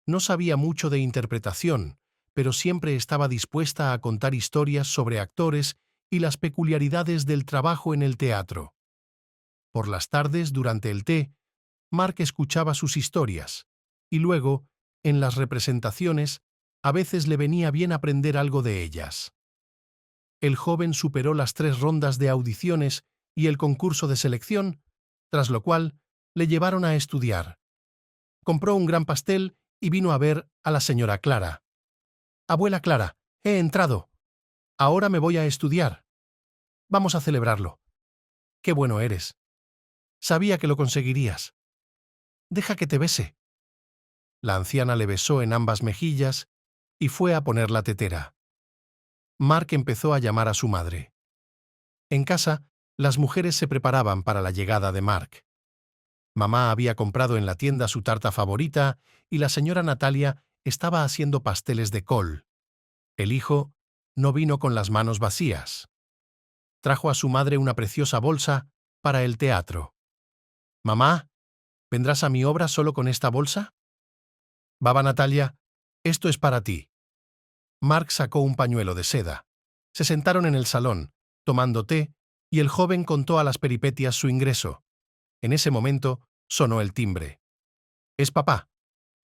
No sabía mucho de interpretación, pero siempre estaba dispuesta a contar historias sobre actores y las peculiaridades del trabajo en el teatro. Por las tardes, durante el té, Mark escuchaba sus historias, y luego, en las representaciones, a veces le venía bien aprender algo de ellas. El joven superó las 3 rondas de audiciones y el concurso de selección, tras lo cual le llevaron a estudiar. Compró un gran pastel y vino a ver a la señora Clara. «Abuela Clara, he entrado». Ahora me voy a estudiar. Vamos a celebrarlo. Qué bueno eres. Sabía que lo conseguirías. Deja que te bese. La anciana le besó en ambas mejillas y fue a poner la tetera. Mark empezó a llamar a su madre. En casa, las mujeres se preparaban para la llegada de Mark. Mamá había comprado en la tienda su tarta favorita y la señora Natalia estaba haciendo pasteles de col. El hijo no vino con las manos vacías. Trajo a su madre una preciosa bolsa para el teatro. «Mamá, ¿vendrás a mi obra solo con esta bolsa?» «Baba Natalia, esto es para ti». Mark sacó un pañuelo de seda. Se sentaron en el salón, tomando té, y el joven contó a las peripecias su ingreso. En ese momento sonó el timbre. «Es papá»,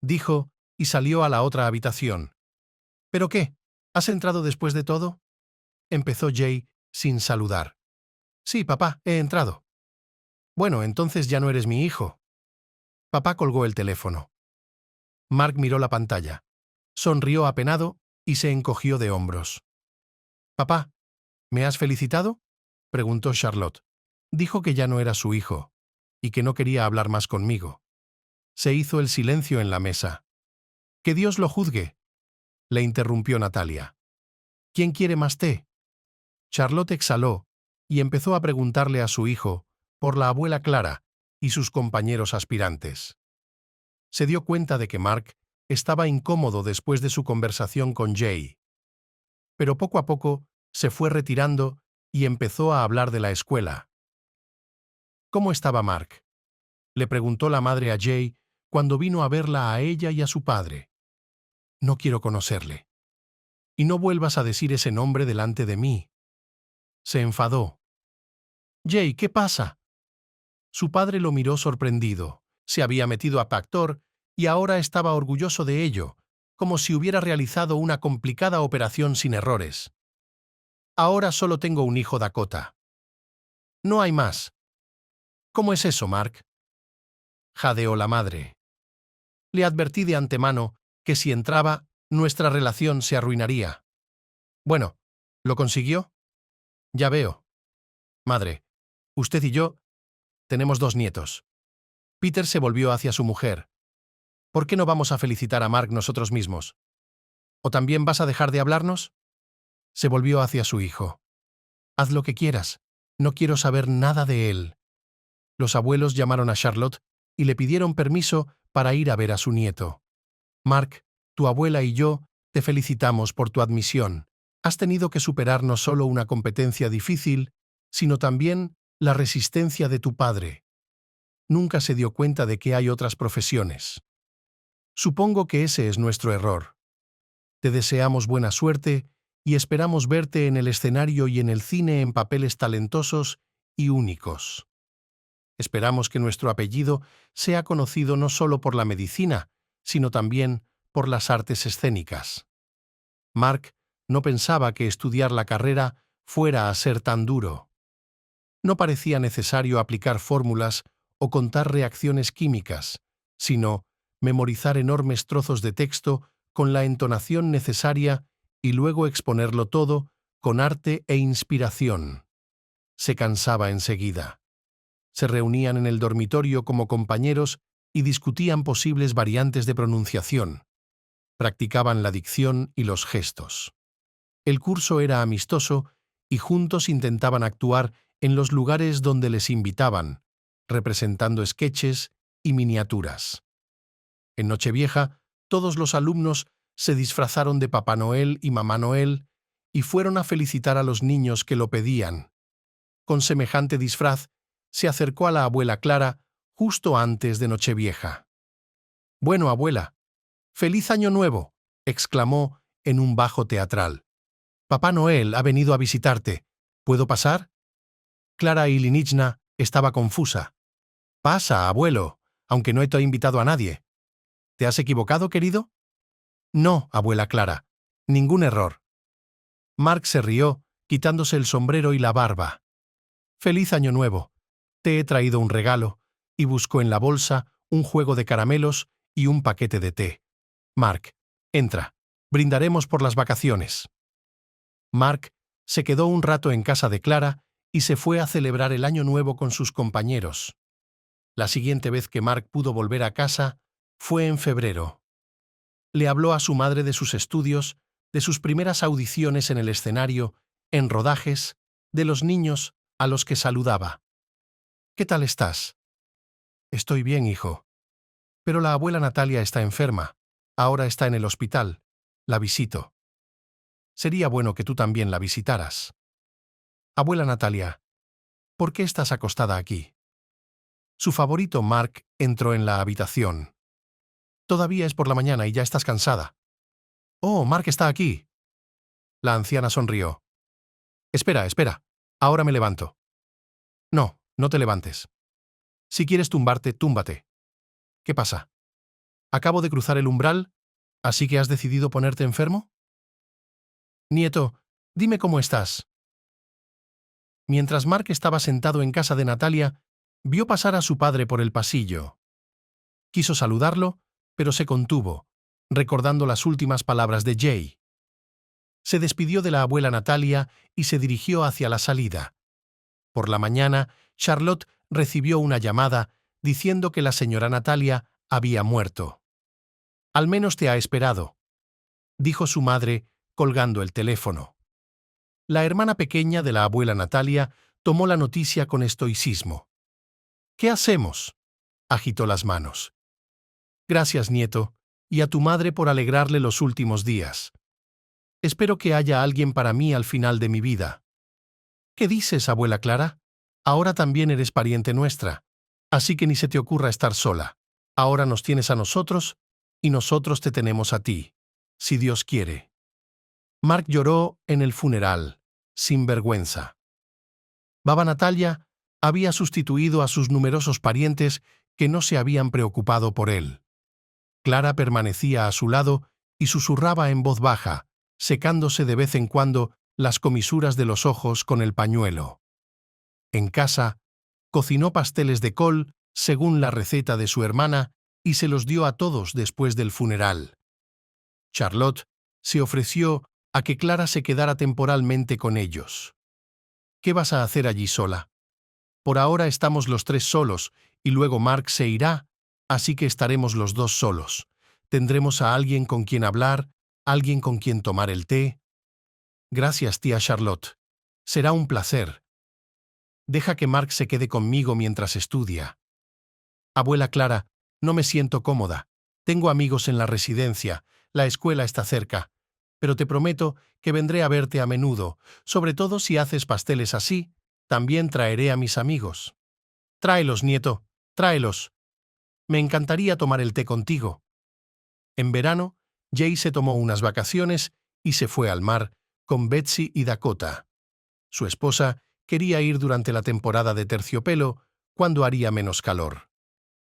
dijo, y salió a la otra habitación. «¿Pero qué? ¿Has entrado después de todo?» Empezó Jay sin saludar. «Sí, papá, he entrado». «Bueno, entonces ya no eres mi hijo». Papá colgó el teléfono. Mark miró la pantalla. Sonrió apenado y se encogió de hombros. «Papá, ¿me has felicitado?», preguntó Charlotte. Dijo que ya no era su hijo y que no quería hablar más conmigo. Se hizo el silencio en la mesa. «Que Dios lo juzgue», le interrumpió Natalia. «¿Quién quiere más té?». Charlotte exhaló y empezó a preguntarle a su hijo por la abuela Clara y sus compañeros aspirantes. Se dio cuenta de que Mark estaba incómodo después de su conversación con Jay. Pero poco a poco se fue retirando y empezó a hablar de la escuela. «¿Cómo estaba Mark?», le preguntó la madre a Jay cuando vino a verla a ella y a su padre. «No quiero conocerle. Y no vuelvas a decir ese nombre delante de mí». Se enfadó. «Jay, ¿qué pasa?». Su padre lo miró sorprendido. Se había metido a Pactor y ahora estaba orgulloso de ello, como si hubiera realizado una complicada operación sin errores. «Ahora solo tengo un hijo, Dakota. No hay más». «¿Cómo es eso, Mark?», jadeó la madre. «Le advertí de antemano que si entraba, nuestra relación se arruinaría». «Bueno, ¿lo consiguió?». «Ya veo. Madre, usted y yo tenemos 2 nietos». Peter se volvió hacia su mujer. «¿Por qué no vamos a felicitar a Mark nosotros mismos? ¿O también vas a dejar de hablarnos?». Se volvió hacia su hijo. «Haz lo que quieras. No quiero saber nada de él». Los abuelos llamaron a Charlotte y le pidieron permiso para ir a ver a su nieto. «Mark, tu abuela y yo te felicitamos por tu admisión. Has tenido que superar no solo una competencia difícil, sino también la resistencia de tu padre. Nunca se dio cuenta de que hay otras profesiones. Supongo que ese es nuestro error. Te deseamos buena suerte y esperamos verte en el escenario y en el cine en papeles talentosos y únicos. Esperamos que nuestro apellido sea conocido no solo por la medicina, sino también por las artes escénicas». Mark no pensaba que estudiar la carrera fuera a ser tan duro. No parecía necesario aplicar fórmulas o contar reacciones químicas, sino memorizar enormes trozos de texto con la entonación necesaria y luego exponerlo todo con arte e inspiración. Se cansaba enseguida. Se reunían en el dormitorio como compañeros y discutían posibles variantes de pronunciación. Practicaban la dicción y los gestos. El curso era amistoso y juntos intentaban actuar en los lugares donde les invitaban, representando sketches y miniaturas. En Nochevieja, todos los alumnos se disfrazaron de Papá Noel y Mamá Noel y fueron a felicitar a los niños que lo pedían. Con semejante disfraz, se acercó a la abuela Clara justo antes de Nochevieja. «Bueno, abuela, ¡feliz Año Nuevo!», exclamó en un bajo teatral. «Papá Noel ha venido a visitarte. ¿Puedo pasar?». Clara Ilinichna estaba confusa. «Pasa, abuelo, aunque no te he invitado a nadie». «¿Te has equivocado, querido?». «No, abuela Clara, ningún error». Mark se rió, quitándose el sombrero y la barba. «Feliz Año Nuevo. Te he traído un regalo», y buscó en la bolsa un juego de caramelos y un paquete de té. «Mark, entra. Brindaremos por las vacaciones». Mark Se quedó un rato en casa de Clara y se fue a celebrar el Año Nuevo con sus compañeros. La siguiente vez que Mark pudo volver a casa fue en febrero. Le habló a su madre de sus estudios, de sus primeras audiciones en el escenario, en rodajes, de los niños a los que saludaba. «¿Qué tal estás?» «Estoy bien, hijo. Pero la abuela Natalia está enferma. Ahora está en el hospital. La visito. Sería bueno que tú también la visitaras». «Abuela Natalia, ¿por qué estás acostada aquí?» Su favorito Mark entró en la habitación. «Todavía es por la mañana y ya estás cansada». «Oh, Mark está aquí». La anciana sonrió. «Espera, espera. Ahora me levanto». «No, no te levantes. Si quieres tumbarte, túmbate». «¿Qué pasa? Acabo de cruzar el umbral, ¿así que has decidido ponerte enfermo?» «Nieto, dime cómo estás». Mientras Mark estaba sentado en casa de Natalia, vio pasar a su padre por el pasillo. Quiso saludarlo, pero se contuvo, recordando las últimas palabras de Jay. Se despidió de la abuela Natalia y se dirigió hacia la salida. Por la mañana, Charlotte recibió una llamada diciendo que la señora Natalia había muerto. «Al menos te ha esperado», dijo su madre, colgando el teléfono. La hermana pequeña de la abuela Natalia tomó la noticia con estoicismo. «¿Qué hacemos?», agitó las manos. «Gracias, nieto, y a tu madre por alegrarle los últimos días. Espero que haya alguien para mí al final de mi vida». «¿Qué dices, abuela Clara? Ahora también eres pariente nuestra, así que ni se te ocurra estar sola. Ahora nos tienes a nosotros y nosotros te tenemos a ti, si Dios quiere». Mark lloró en el funeral, sin vergüenza. Baba Natalia había sustituido a sus numerosos parientes que no se habían preocupado por él. Clara permanecía a su lado y susurraba en voz baja, secándose de vez en cuando las comisuras de los ojos con el pañuelo. En casa, cocinó pasteles de col según la receta de su hermana y se los dio a todos después del funeral. Charlotte se ofreció a que Clara se quedara temporalmente con ellos. «¿Qué vas a hacer allí sola? Por ahora estamos los tres solos y luego Mark se irá, así que estaremos los dos solos. Tendremos a alguien con quien hablar, alguien con quien tomar el té». «Gracias, tía Charlotte. Será un placer. Deja que Mark se quede conmigo mientras estudia». «Abuela Clara, no me siento cómoda. Tengo amigos en la residencia, la escuela está cerca. Pero te prometo que vendré a verte a menudo, sobre todo si haces pasteles así. También traeré a mis amigos». «Tráelos, nieto, tráelos. Me encantaría tomar el té contigo». En verano, Jay se tomó unas vacaciones y se fue al mar con Betsy y Dakota. Su esposa quería ir durante la temporada de terciopelo, cuando haría menos calor.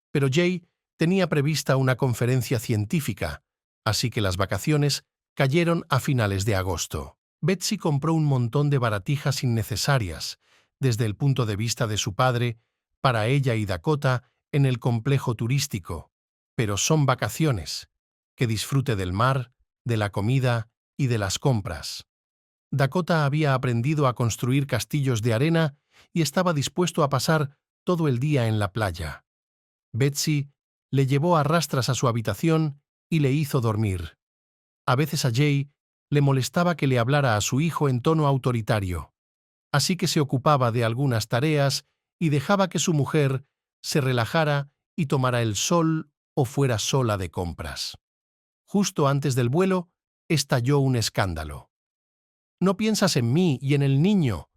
Pero Jay tenía prevista una conferencia científica, así que las vacaciones cayeron a finales de agosto. Betsy compró un montón de baratijas innecesarias, desde el punto de vista de su padre, para ella y Dakota en el complejo turístico. Pero son vacaciones. Que disfrute del mar, de la comida y de las compras. Dakota había aprendido a construir castillos de arena y estaba dispuesto a pasar todo el día en la playa. Betsy le llevó a rastras a su habitación y le hizo dormir. A veces a Jay le molestaba que le hablara a su hijo en tono autoritario, así que se ocupaba de algunas tareas y dejaba que su mujer se relajara y tomara el sol o fuera sola de compras. Justo antes del vuelo, estalló un escándalo. «No piensas en mí y en el niño»,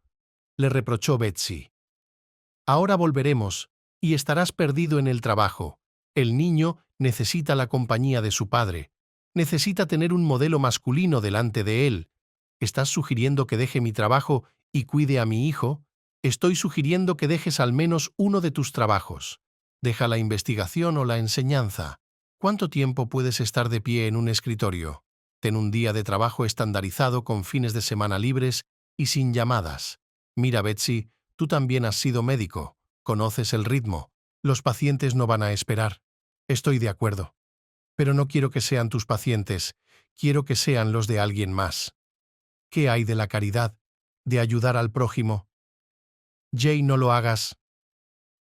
le reprochó Betsy. «Ahora volveremos y estarás perdido en el trabajo. El niño necesita la compañía de su padre. Necesita tener un modelo masculino delante de él. ¿Estás sugiriendo que deje mi trabajo y cuide a mi hijo? Estoy sugiriendo que dejes al menos uno de tus trabajos. Deja la investigación o la enseñanza. ¿Cuánto tiempo puedes estar de pie en un escritorio? Ten un día de trabajo estandarizado con fines de semana libres y sin llamadas. Mira, Betsy, tú también has sido médico. Conoces el ritmo. Los pacientes no van a esperar». «Estoy de acuerdo. Pero no quiero que sean tus pacientes. Quiero que sean los de alguien más». «¿Qué hay de la caridad? de ayudar al prójimo. Jay, no lo hagas.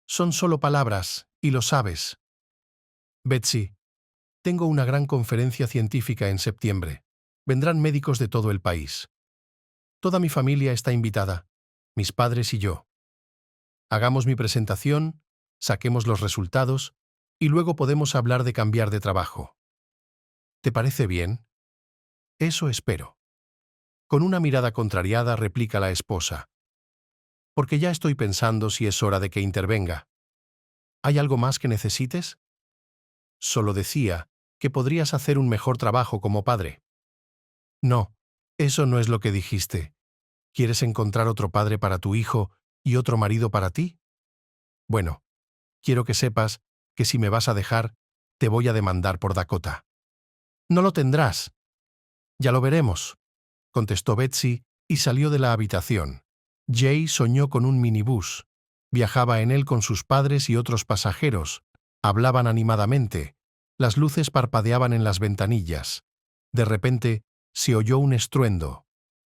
Son solo palabras, y lo sabes. Betsy, tengo una gran conferencia científica en septiembre. Vendrán médicos de todo el país. Toda mi familia está invitada, mis padres y yo. Hagamos mi presentación, saquemos los resultados, y luego podemos hablar de cambiar de trabajo. ¿Te parece bien? Eso espero. Con una mirada contrariada replica la esposa. Porque ya estoy pensando si es hora de que intervenga. ¿Hay algo más que necesites? Solo decía que podrías hacer un mejor trabajo como padre. No, eso no es lo que dijiste. ¿Quieres encontrar otro padre para tu hijo y otro marido para ti? Bueno, quiero que sepas que si me vas a dejar, te voy a demandar por Dakota. No lo tendrás. Ya lo veremos, contestó Betsy y salió de la habitación. Jay soñó con un minibús. Viajaba en él con sus padres y otros pasajeros. Hablaban animadamente. Las luces parpadeaban en las ventanillas. De repente, se oyó un estruendo.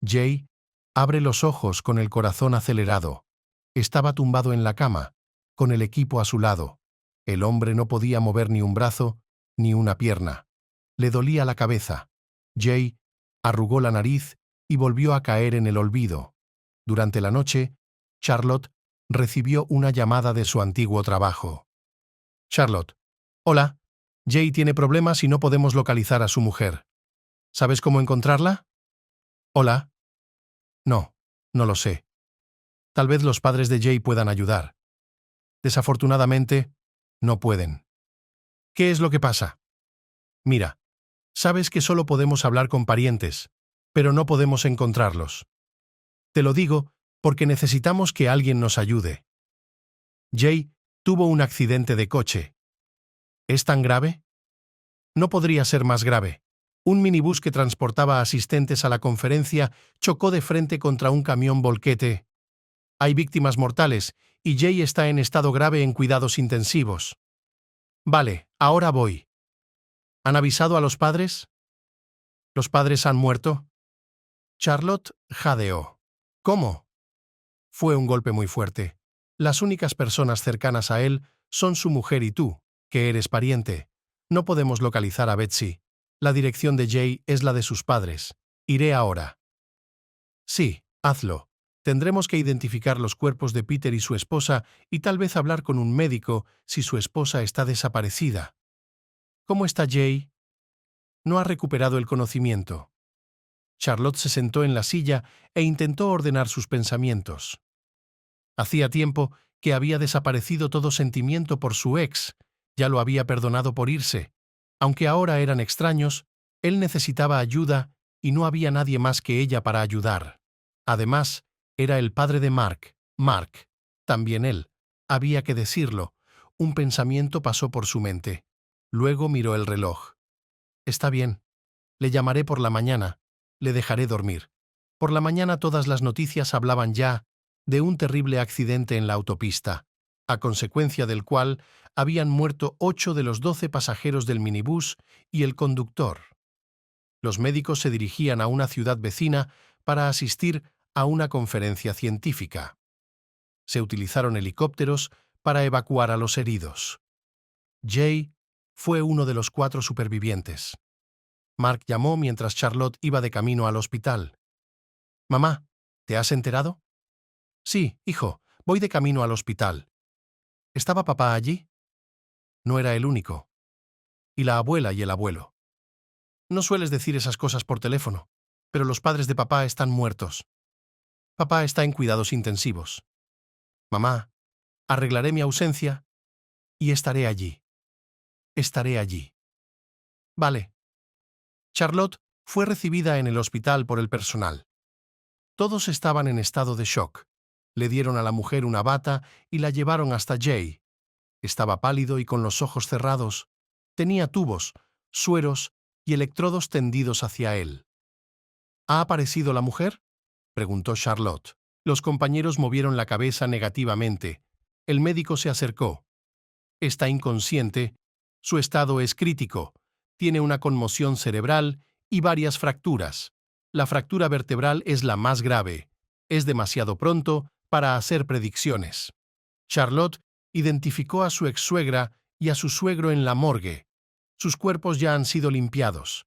Jay abre los ojos con el corazón acelerado. Estaba tumbado en la cama, con el equipo a su lado. El hombre no podía mover ni un brazo, ni una pierna. Le dolía la cabeza. Jay arrugó la nariz y volvió a caer en el olvido. Durante la noche, Charlotte recibió una llamada de su antiguo trabajo. Charlotte. Hola. Jay tiene problemas y no podemos localizar a su mujer. ¿Sabes cómo encontrarla? Hola. No, no lo sé. Tal vez los padres de Jay puedan ayudar. Desafortunadamente, no pueden. ¿Qué es lo que pasa? Mira, sabes que solo podemos hablar con parientes, pero no podemos encontrarlos. Te lo digo porque necesitamos que alguien nos ayude. Jay tuvo un accidente de coche. ¿Es tan grave? No podría ser más grave. Un minibús que transportaba asistentes a la conferencia chocó de frente contra un camión volquete. Hay víctimas mortales y Jay está en estado grave en cuidados intensivos. Vale, ahora voy. ¿Han avisado a los padres? ¿Los padres han muerto? Charlotte jadeó. ¿Cómo? Fue un golpe muy fuerte. Las únicas personas cercanas a él son su mujer y tú, que eres pariente. No podemos localizar a Betsy. La dirección de Jay es la de sus padres. Iré ahora. Sí, hazlo. Tendremos que identificar los cuerpos de Peter y su esposa y tal vez hablar con un médico si su esposa está desaparecida. ¿Cómo está Jay? No ha recuperado el conocimiento. Charlotte se sentó en la silla e intentó ordenar sus pensamientos. Hacía tiempo que había desaparecido todo sentimiento por su ex, ya lo había perdonado por irse. Aunque ahora eran extraños, él necesitaba ayuda y no había nadie más que ella para ayudar. Además, era el padre de Mark. También él. Había que decirlo. Un pensamiento pasó por su mente. Luego miró el reloj. Está bien. Le llamaré por la mañana. Le dejaré dormir. Por la mañana todas las noticias hablaban ya de un terrible accidente en la autopista, a consecuencia del cual habían muerto 8 de los 12 pasajeros del minibús y el conductor. Los médicos se dirigían a una ciudad vecina para asistir a una conferencia científica. Se utilizaron helicópteros para evacuar a los heridos. Jay fue uno de los 4 supervivientes. Mark llamó mientras Charlotte iba de camino al hospital. «Mamá, ¿te has enterado?» «Sí, hijo, voy de camino al hospital». ¿Estaba papá allí? No era el único. ¿Y la abuela y el abuelo? No sueles decir esas cosas por teléfono, pero los padres de papá están muertos. Papá está en cuidados intensivos. Mamá, arreglaré mi ausencia y estaré allí. Estaré allí. Vale. Charlotte fue recibida en el hospital por el personal. Todos estaban en estado de shock. Le dieron a la mujer una bata y la llevaron hasta Jay. Estaba pálido y con los ojos cerrados. Tenía tubos, sueros y electrodos tendidos hacia él. ¿Ha aparecido la mujer?, preguntó Charlotte. Los compañeros movieron la cabeza negativamente. El médico se acercó. Está inconsciente. Su estado es crítico. Tiene una conmoción cerebral y varias fracturas. La fractura vertebral es la más grave. Es demasiado pronto para hacer predicciones. Charlotte identificó a su ex-suegra y a su suegro en la morgue. Sus cuerpos ya han sido limpiados.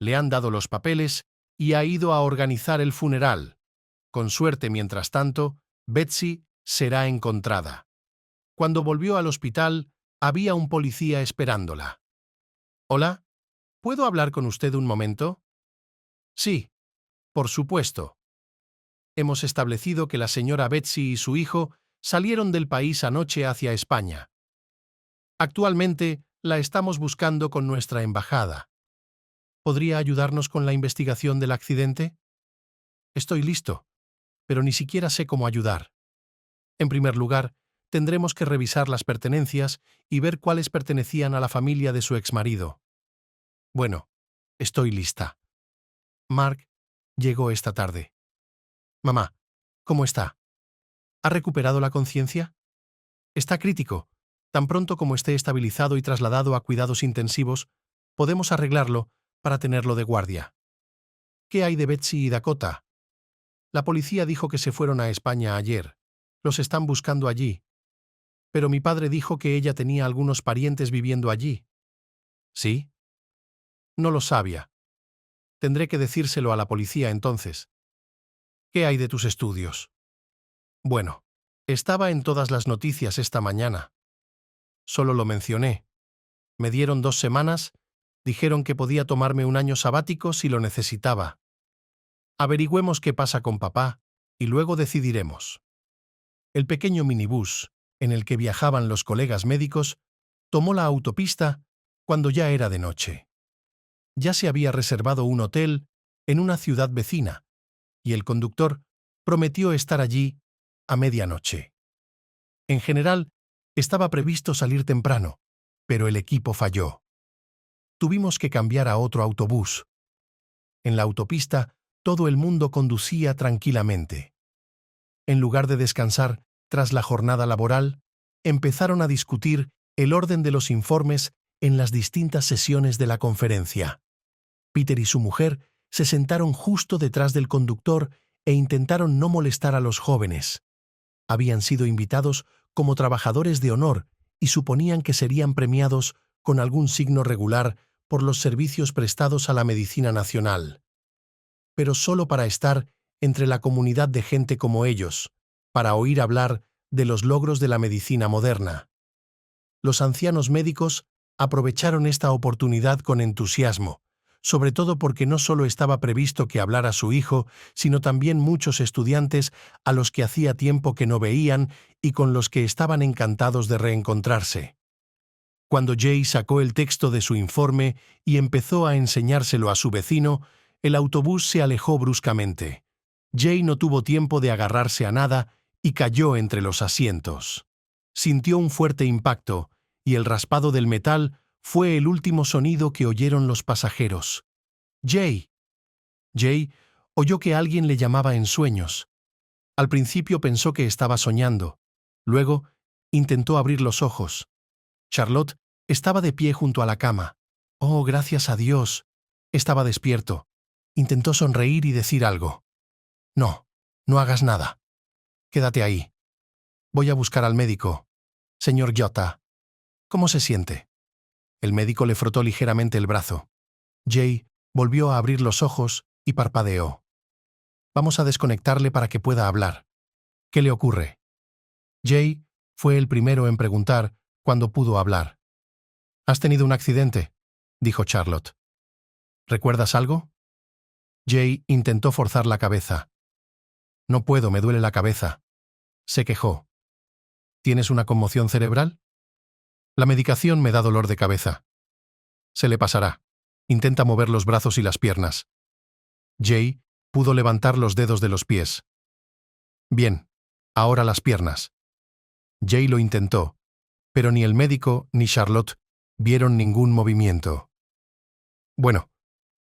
Le han dado los papeles y ha ido a organizar el funeral. Con suerte, mientras tanto, Betsy será encontrada. Cuando volvió al hospital, había un policía esperándola. «Hola, ¿puedo hablar con usted un momento?» «Sí, por supuesto. Hemos establecido que la señora Betsy y su hijo salieron del país anoche hacia España. Actualmente la estamos buscando con nuestra embajada. ¿Podría ayudarnos con la investigación del accidente?» «Estoy listo, pero ni siquiera sé cómo ayudar. En primer lugar, tendremos que revisar las pertenencias y ver cuáles pertenecían a la familia de su exmarido. Bueno, estoy lista. Mark llegó esta tarde. Mamá, ¿cómo está? ¿Ha recuperado la conciencia?» «Está crítico. Tan pronto como esté estabilizado y trasladado a cuidados intensivos, podemos arreglarlo para tenerlo de guardia». «¿Qué hay de Betsy y Dakota?» «La policía dijo que se fueron a España ayer. Los están buscando allí. Pero mi padre dijo que ella tenía algunos parientes viviendo allí». «¿Sí?» «No lo sabía. Tendré que decírselo a la policía entonces». «¿Qué hay de tus estudios?» «Bueno, estaba en todas las noticias esta mañana. Solo lo mencioné. Me dieron 2 semanas, dijeron que podía tomarme un año sabático si lo necesitaba. Averigüemos qué pasa con papá y luego decidiremos». El pequeño minibús, en el que viajaban los colegas médicos, tomó la autopista cuando ya era de noche. Ya se había reservado un hotel en una ciudad vecina, y el conductor prometió estar allí a medianoche. En general, estaba previsto salir temprano, pero el equipo falló. Tuvimos que cambiar a otro autobús. En la autopista, todo el mundo conducía tranquilamente. En lugar de descansar tras la jornada laboral, empezaron a discutir el orden de los informes en las distintas sesiones de la conferencia. Peter y su mujer se sentaron justo detrás del conductor e intentaron no molestar a los jóvenes. Habían sido invitados como trabajadores de honor y suponían que serían premiados con algún signo regular por los servicios prestados a la medicina nacional. Pero solo para estar entre la comunidad de gente como ellos, para oír hablar de los logros de la medicina moderna. Los ancianos médicos aprovecharon esta oportunidad con entusiasmo, sobre todo porque no solo estaba previsto que hablara su hijo, sino también muchos estudiantes a los que hacía tiempo que no veían y con los que estaban encantados de reencontrarse. Cuando Jay sacó el texto de su informe y empezó a enseñárselo a su vecino, el autobús se alejó bruscamente. Jay no tuvo tiempo de agarrarse a nada y cayó entre los asientos. Sintió un fuerte impacto, y el raspado del metal fue el último sonido que oyeron los pasajeros. «Jay». Jay oyó que alguien le llamaba en sueños. Al principio pensó que estaba soñando. Luego intentó abrir los ojos. Charlotte estaba de pie junto a la cama. «Oh, gracias a Dios». Estaba despierto. Intentó sonreír y decir algo. «No, no hagas nada. Quédate ahí. Voy a buscar al médico. Señor Jota, ¿cómo se siente?» El médico le frotó ligeramente el brazo. Jay volvió a abrir los ojos y parpadeó. «Vamos a desconectarle para que pueda hablar. ¿Qué le ocurre?» Jay fue el primero en preguntar cuando pudo hablar. «¿Has tenido un accidente?», dijo Charlotte. «¿Recuerdas algo?» Jay intentó forzar la cabeza. «No puedo, me duele la cabeza», se quejó. «¿Tienes una conmoción cerebral?» «La medicación me da dolor de cabeza». «Se le pasará. Intenta mover los brazos y las piernas». Jay pudo levantar los dedos de los pies. «Bien, ahora las piernas». Jay lo intentó, pero ni el médico ni Charlotte vieron ningún movimiento. «Bueno,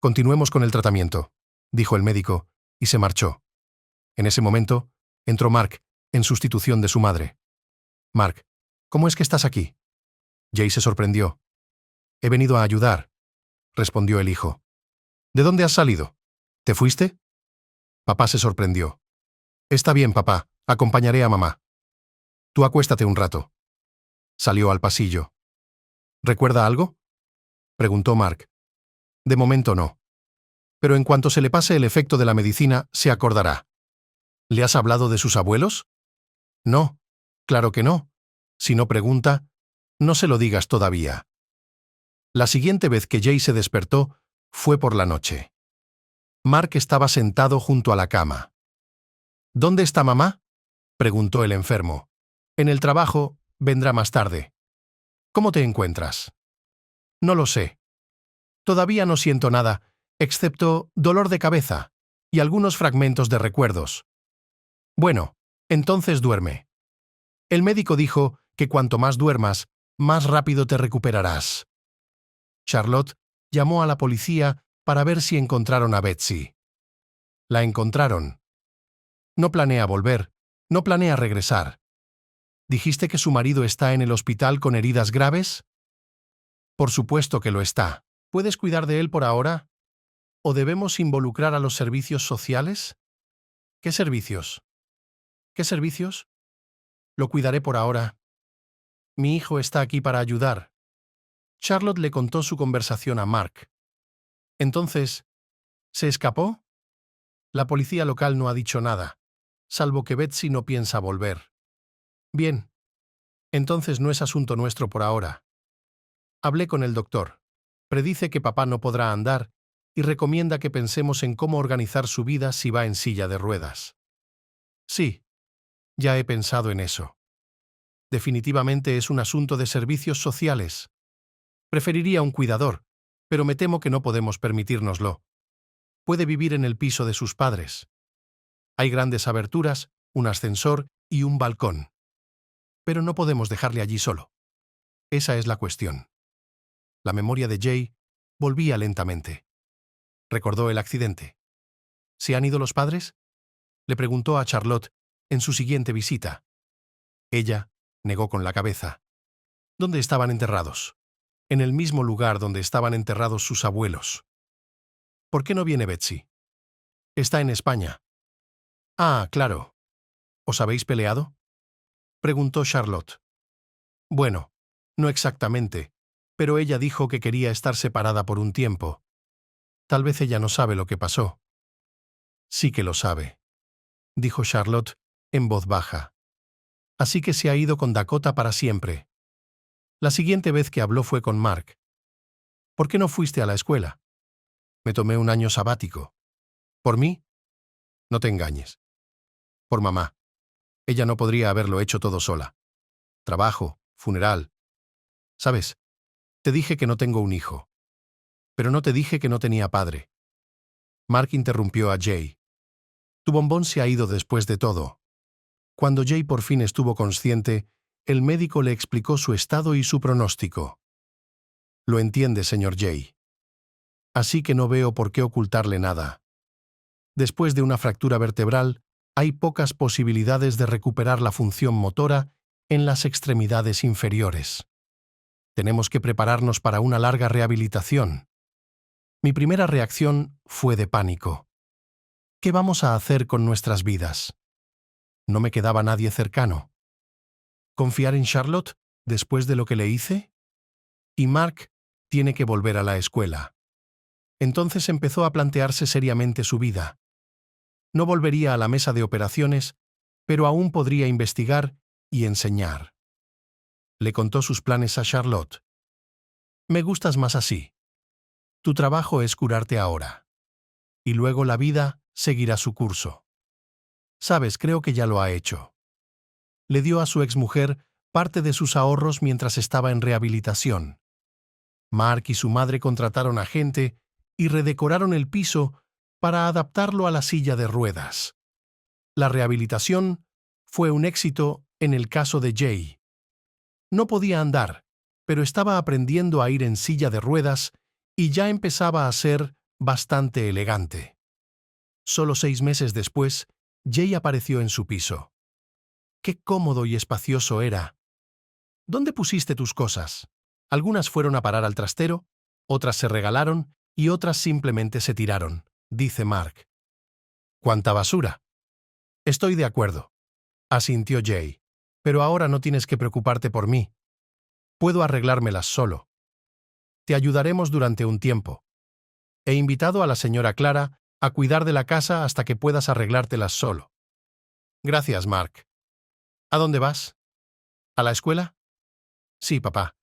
continuemos con el tratamiento», dijo el médico, y se marchó. En ese momento, entró Mark, en sustitución de su madre. «Mark, ¿cómo es que estás aquí?» Jay se sorprendió. «He venido a ayudar», respondió el hijo. «¿De dónde has salido? ¿Te fuiste?» Papá se sorprendió. Está bien, papá. Acompañaré a mamá. Tú acuéstate un rato. Salió al pasillo. ¿Recuerda algo? Preguntó Mark. De momento no. Pero en cuanto se le pase el efecto de la medicina, se acordará. ¿Le has hablado de sus abuelos? No. Claro que no. Si no pregunta, no se lo digas todavía. La siguiente vez que Jay se despertó fue por la noche. Mark estaba sentado junto a la cama. ¿Dónde está mamá? Preguntó el enfermo. En el trabajo, vendrá más tarde. ¿Cómo te encuentras? No lo sé. Todavía no siento nada, excepto dolor de cabeza y algunos fragmentos de recuerdos. Bueno, entonces duerme. El médico dijo que cuanto más duermas, más rápido te recuperarás. Charlotte llamó a la policía para ver si encontraron a Betsy. La encontraron. No planea volver, no planea regresar. ¿Dijiste que su marido está en el hospital con heridas graves? Por supuesto que lo está. ¿Puedes cuidar de él por ahora? ¿O debemos involucrar a los servicios sociales? ¿Qué servicios? ¿Qué servicios? Lo cuidaré por ahora. Mi hijo está aquí para ayudar. Charlotte le contó su conversación a Mark. Entonces, ¿se escapó? La policía local no ha dicho nada, salvo que Betsy no piensa volver. Bien. Entonces no es asunto nuestro por ahora. Hablé con el doctor. Predice que papá no podrá andar y recomienda que pensemos en cómo organizar su vida si va en silla de ruedas. Sí, ya he pensado en eso. Definitivamente es un asunto de servicios sociales. Preferiría un cuidador, pero me temo que no podemos permitírnoslo. Puede vivir en el piso de sus padres. Hay grandes aberturas, un ascensor y un balcón. Pero no podemos dejarle allí solo. Esa es la cuestión. La memoria de Jay volvía lentamente. Recordó el accidente. ¿Se han ido los padres? Le preguntó a Charlotte en su siguiente visita. Ella negó con la cabeza. ¿Dónde estaban enterrados? En el mismo lugar donde estaban enterrados sus abuelos. ¿Por qué no viene Betsy? Está en España. Ah, claro. ¿Os habéis peleado? Preguntó Charlotte. Bueno, no exactamente, pero ella dijo que quería estar separada por un tiempo. Tal vez ella no sabe lo que pasó. Sí que lo sabe, dijo Charlotte en voz baja. Así que se ha ido con Dakota para siempre. La siguiente vez que habló fue con Mark. ¿Por qué no fuiste a la escuela? Me tomé un año sabático. ¿Por mí? No te engañes. Por mamá. Ella no podría haberlo hecho todo sola. Trabajo, funeral. ¿Sabes? Te dije que no tengo un hijo. Pero no te dije que no tenía padre. Mark interrumpió a Jay. Tu bombón se ha ido después de todo. Cuando Jay por fin estuvo consciente, el médico le explicó su estado y su pronóstico. Lo entiende, señor Jay. Así que no veo por qué ocultarle nada. Después de una fractura vertebral, hay pocas posibilidades de recuperar la función motora en las extremidades inferiores. Tenemos que prepararnos para una larga rehabilitación. Mi primera reacción fue de pánico. ¿Qué vamos a hacer con nuestras vidas? No me quedaba nadie cercano. ¿Confiar en Charlotte después de lo que le hice? Y Mark tiene que volver a la escuela. Entonces empezó a plantearse seriamente su vida. No volvería a la mesa de operaciones, pero aún podría investigar y enseñar. Le contó sus planes a Charlotte. Me gustas más así. Tu trabajo es curarte ahora. Y luego la vida seguirá su curso. Sabes, creo que ya lo ha hecho. Le dio a su exmujer parte de sus ahorros mientras estaba en rehabilitación. Mark y su madre contrataron a gente y redecoraron el piso para adaptarlo a la silla de ruedas. La rehabilitación fue un éxito en el caso de Jay. No podía andar, pero estaba aprendiendo a ir en silla de ruedas y ya empezaba a ser bastante elegante. Solo 6 meses después, Jay apareció en su piso. ¡Qué cómodo y espacioso era! ¿Dónde pusiste tus cosas? Algunas fueron a parar al trastero, otras se regalaron y otras simplemente se tiraron, dice Mark. ¿Cuánta basura? Estoy de acuerdo, asintió Jay. Pero ahora no tienes que preocuparte por mí. Puedo arreglármelas solo. Te ayudaremos durante un tiempo. He invitado a la señora Clara a cuidar de la casa hasta que puedas arreglártelas solo. Gracias, Mark. ¿A dónde vas? ¿A la escuela? Sí, papá.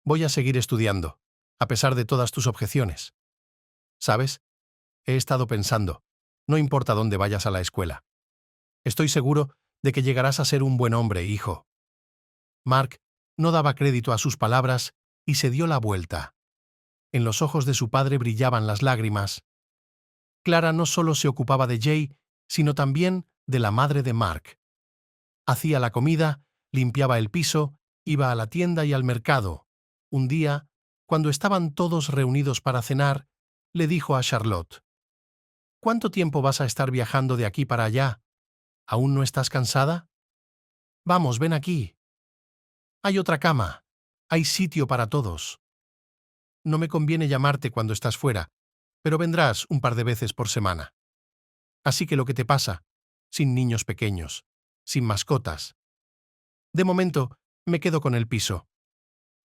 Voy a seguir estudiando, a pesar de todas tus objeciones. ¿Sabes? He estado pensando, no importa dónde vayas a la escuela. Estoy seguro de que llegarás a ser un buen hombre, hijo. Mark no daba crédito a sus palabras y se dio la vuelta. En los ojos de su padre brillaban las lágrimas. Clara no solo se ocupaba de Jay, sino también de la madre de Mark. Hacía la comida, limpiaba el piso, iba a la tienda y al mercado. Un día, cuando estaban todos reunidos para cenar, le dijo a Charlotte: «¿Cuánto tiempo vas a estar viajando de aquí para allá? ¿Aún no estás cansada? Vamos, ven aquí. Hay otra cama. Hay sitio para todos. No me conviene llamarte cuando estás fuera, pero vendrás un par de veces por semana. Así que lo que te pasa, sin niños pequeños, sin mascotas. De momento, me quedo con el piso».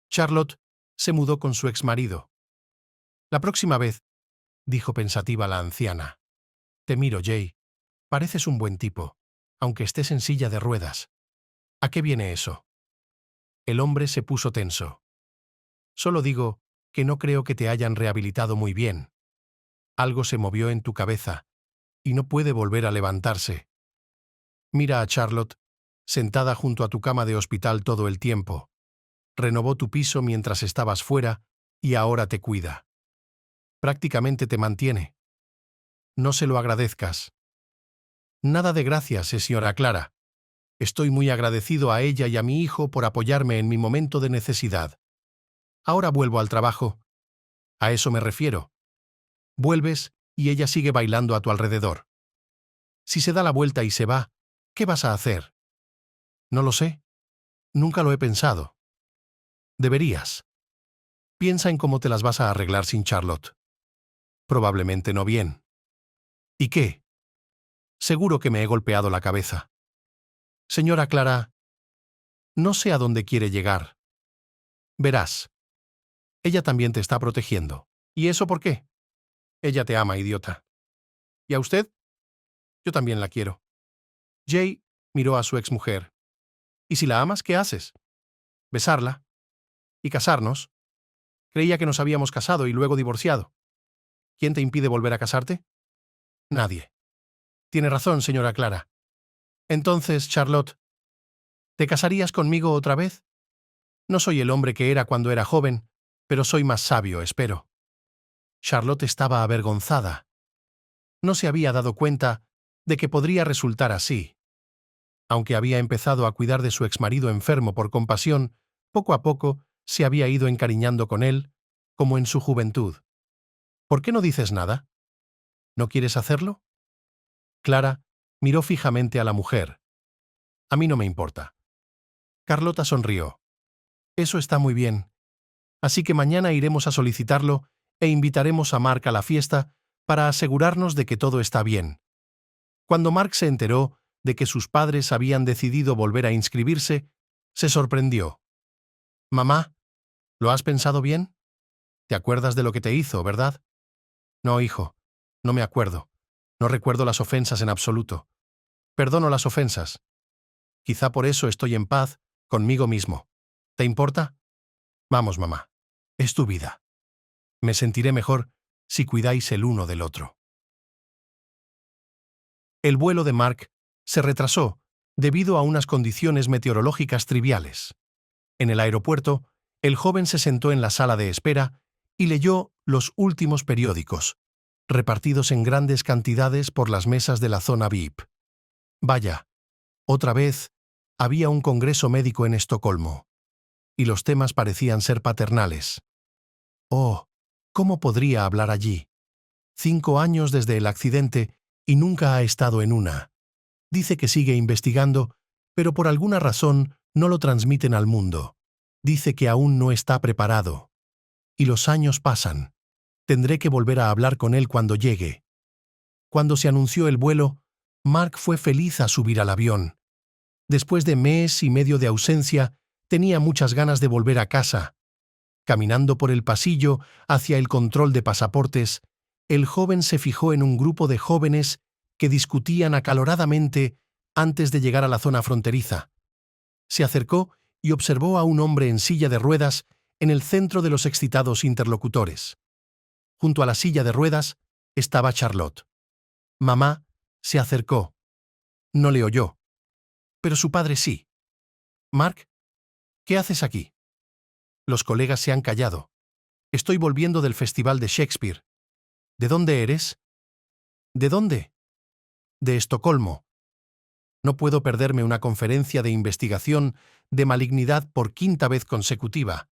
Charlotte se mudó con su exmarido. «La próxima vez», dijo pensativa la anciana. «Te miro, Jay. Pareces un buen tipo, aunque estés en silla de ruedas. ¿A qué viene eso?» El hombre se puso tenso. «Solo digo que no creo que te hayan rehabilitado muy bien. Algo se movió en tu cabeza, y no puede volver a levantarse. Mira a Charlotte, sentada junto a tu cama de hospital todo el tiempo. Renovó tu piso mientras estabas fuera, y ahora te cuida. Prácticamente te mantiene. No se lo agradezcas». «Nada de gracias, señora Clara. Estoy muy agradecido a ella y a mi hijo por apoyarme en mi momento de necesidad. Ahora vuelvo al trabajo. A eso me refiero. Vuelves y ella sigue bailando a tu alrededor. Si se da la vuelta y se va, ¿qué vas a hacer?» «No lo sé. Nunca lo he pensado». «Deberías. Piensa en cómo te las vas a arreglar sin Charlotte. Probablemente no bien». «¿Y qué?» «Seguro que me he golpeado la cabeza». «Señora Clara, no sé a dónde quiere llegar. Verás. Ella también te está protegiendo. ¿Y eso por qué?» «Ella te ama, idiota». «¿Y a usted?» «Yo también la quiero». Jay miró a su exmujer. «¿Y si la amas, qué haces?» «Besarla. ¿Y casarnos? Creía que nos habíamos casado y luego divorciado. ¿Quién te impide volver a casarte?» «Nadie». «Tiene razón, señora Clara. Entonces, Charlotte, ¿te casarías conmigo otra vez? No soy el hombre que era cuando era joven, pero soy más sabio, espero». Charlotte estaba avergonzada. No se había dado cuenta de que podría resultar así. Aunque había empezado a cuidar de su exmarido enfermo por compasión, poco a poco se había ido encariñando con él, como en su juventud. «¿Por qué no dices nada? ¿No quieres hacerlo?» Clara miró fijamente a la mujer. «A mí no me importa». Carlota sonrió. «Eso está muy bien. Así que mañana iremos a solicitarlo e invitaremos a Mark a la fiesta para asegurarnos de que todo está bien». Cuando Mark se enteró de que sus padres habían decidido volver a inscribirse, se sorprendió. «Mamá, ¿lo has pensado bien? Te acuerdas de lo que te hizo, ¿verdad?» «No, hijo, no me acuerdo. No recuerdo las ofensas en absoluto. Perdono las ofensas. Quizá por eso estoy en paz conmigo mismo. ¿Te importa? Vamos, mamá. Es tu vida. Me sentiré mejor si cuidáis el uno del otro». El vuelo de Mark se retrasó debido a unas condiciones meteorológicas triviales. En el aeropuerto, el joven se sentó en la sala de espera y leyó los últimos periódicos, repartidos en grandes cantidades por las mesas de la zona VIP. Vaya, otra vez había un congreso médico en Estocolmo, y los temas parecían ser paternales. Oh, ¿cómo podría hablar allí? 5 años desde el accidente y nunca ha estado en una. Dice que sigue investigando, pero por alguna razón no lo transmiten al mundo. Dice que aún no está preparado. Y los años pasan. Tendré que volver a hablar con él cuando llegue. Cuando se anunció el vuelo, Mark fue feliz a subir al avión. Después de mes y medio de ausencia, tenía muchas ganas de volver a casa. Caminando por el pasillo hacia el control de pasaportes, el joven se fijó en un grupo de jóvenes que discutían acaloradamente antes de llegar a la zona fronteriza. Se acercó y observó a un hombre en silla de ruedas en el centro de los excitados interlocutores. Junto a la silla de ruedas estaba Charlotte. Mamá se acercó. No le oyó. Pero su padre sí. «Mark, ¿qué haces aquí?» Los colegas se han callado. «Estoy volviendo del Festival de Shakespeare». «¿De dónde eres?» «¿De dónde?» «De Estocolmo. No puedo perderme una conferencia de investigación de malignidad por quinta vez consecutiva.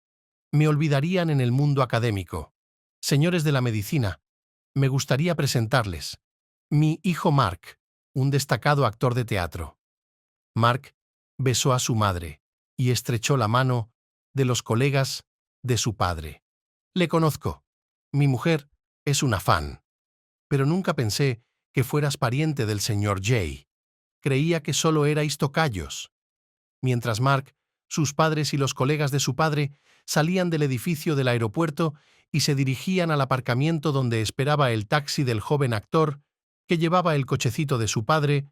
Me olvidarían en el mundo académico. Señores de la medicina, me gustaría presentarles. Mi hijo Mark, un destacado actor de teatro». Mark besó a su madre y estrechó la mano de los colegas de su padre. «Le conozco. Mi mujer es una fan. Pero nunca pensé que fueras pariente del señor Jay. Creía que solo erais tocayos». Mientras Mark, sus padres y los colegas de su padre salían del edificio del aeropuerto y se dirigían al aparcamiento donde esperaba el taxi del joven actor que llevaba el cochecito de su padre,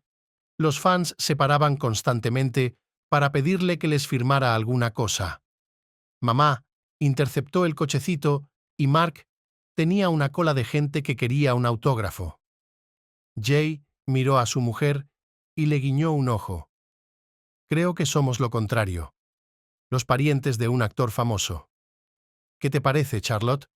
los fans se paraban constantemente para pedirle que les firmara alguna cosa. Mamá interceptó el cochecito y Mark tenía una cola de gente que quería un autógrafo. Jay miró a su mujer y le guiñó un ojo. «Creo que somos lo contrario. Los parientes de un actor famoso. ¿Qué te parece, Charlotte?»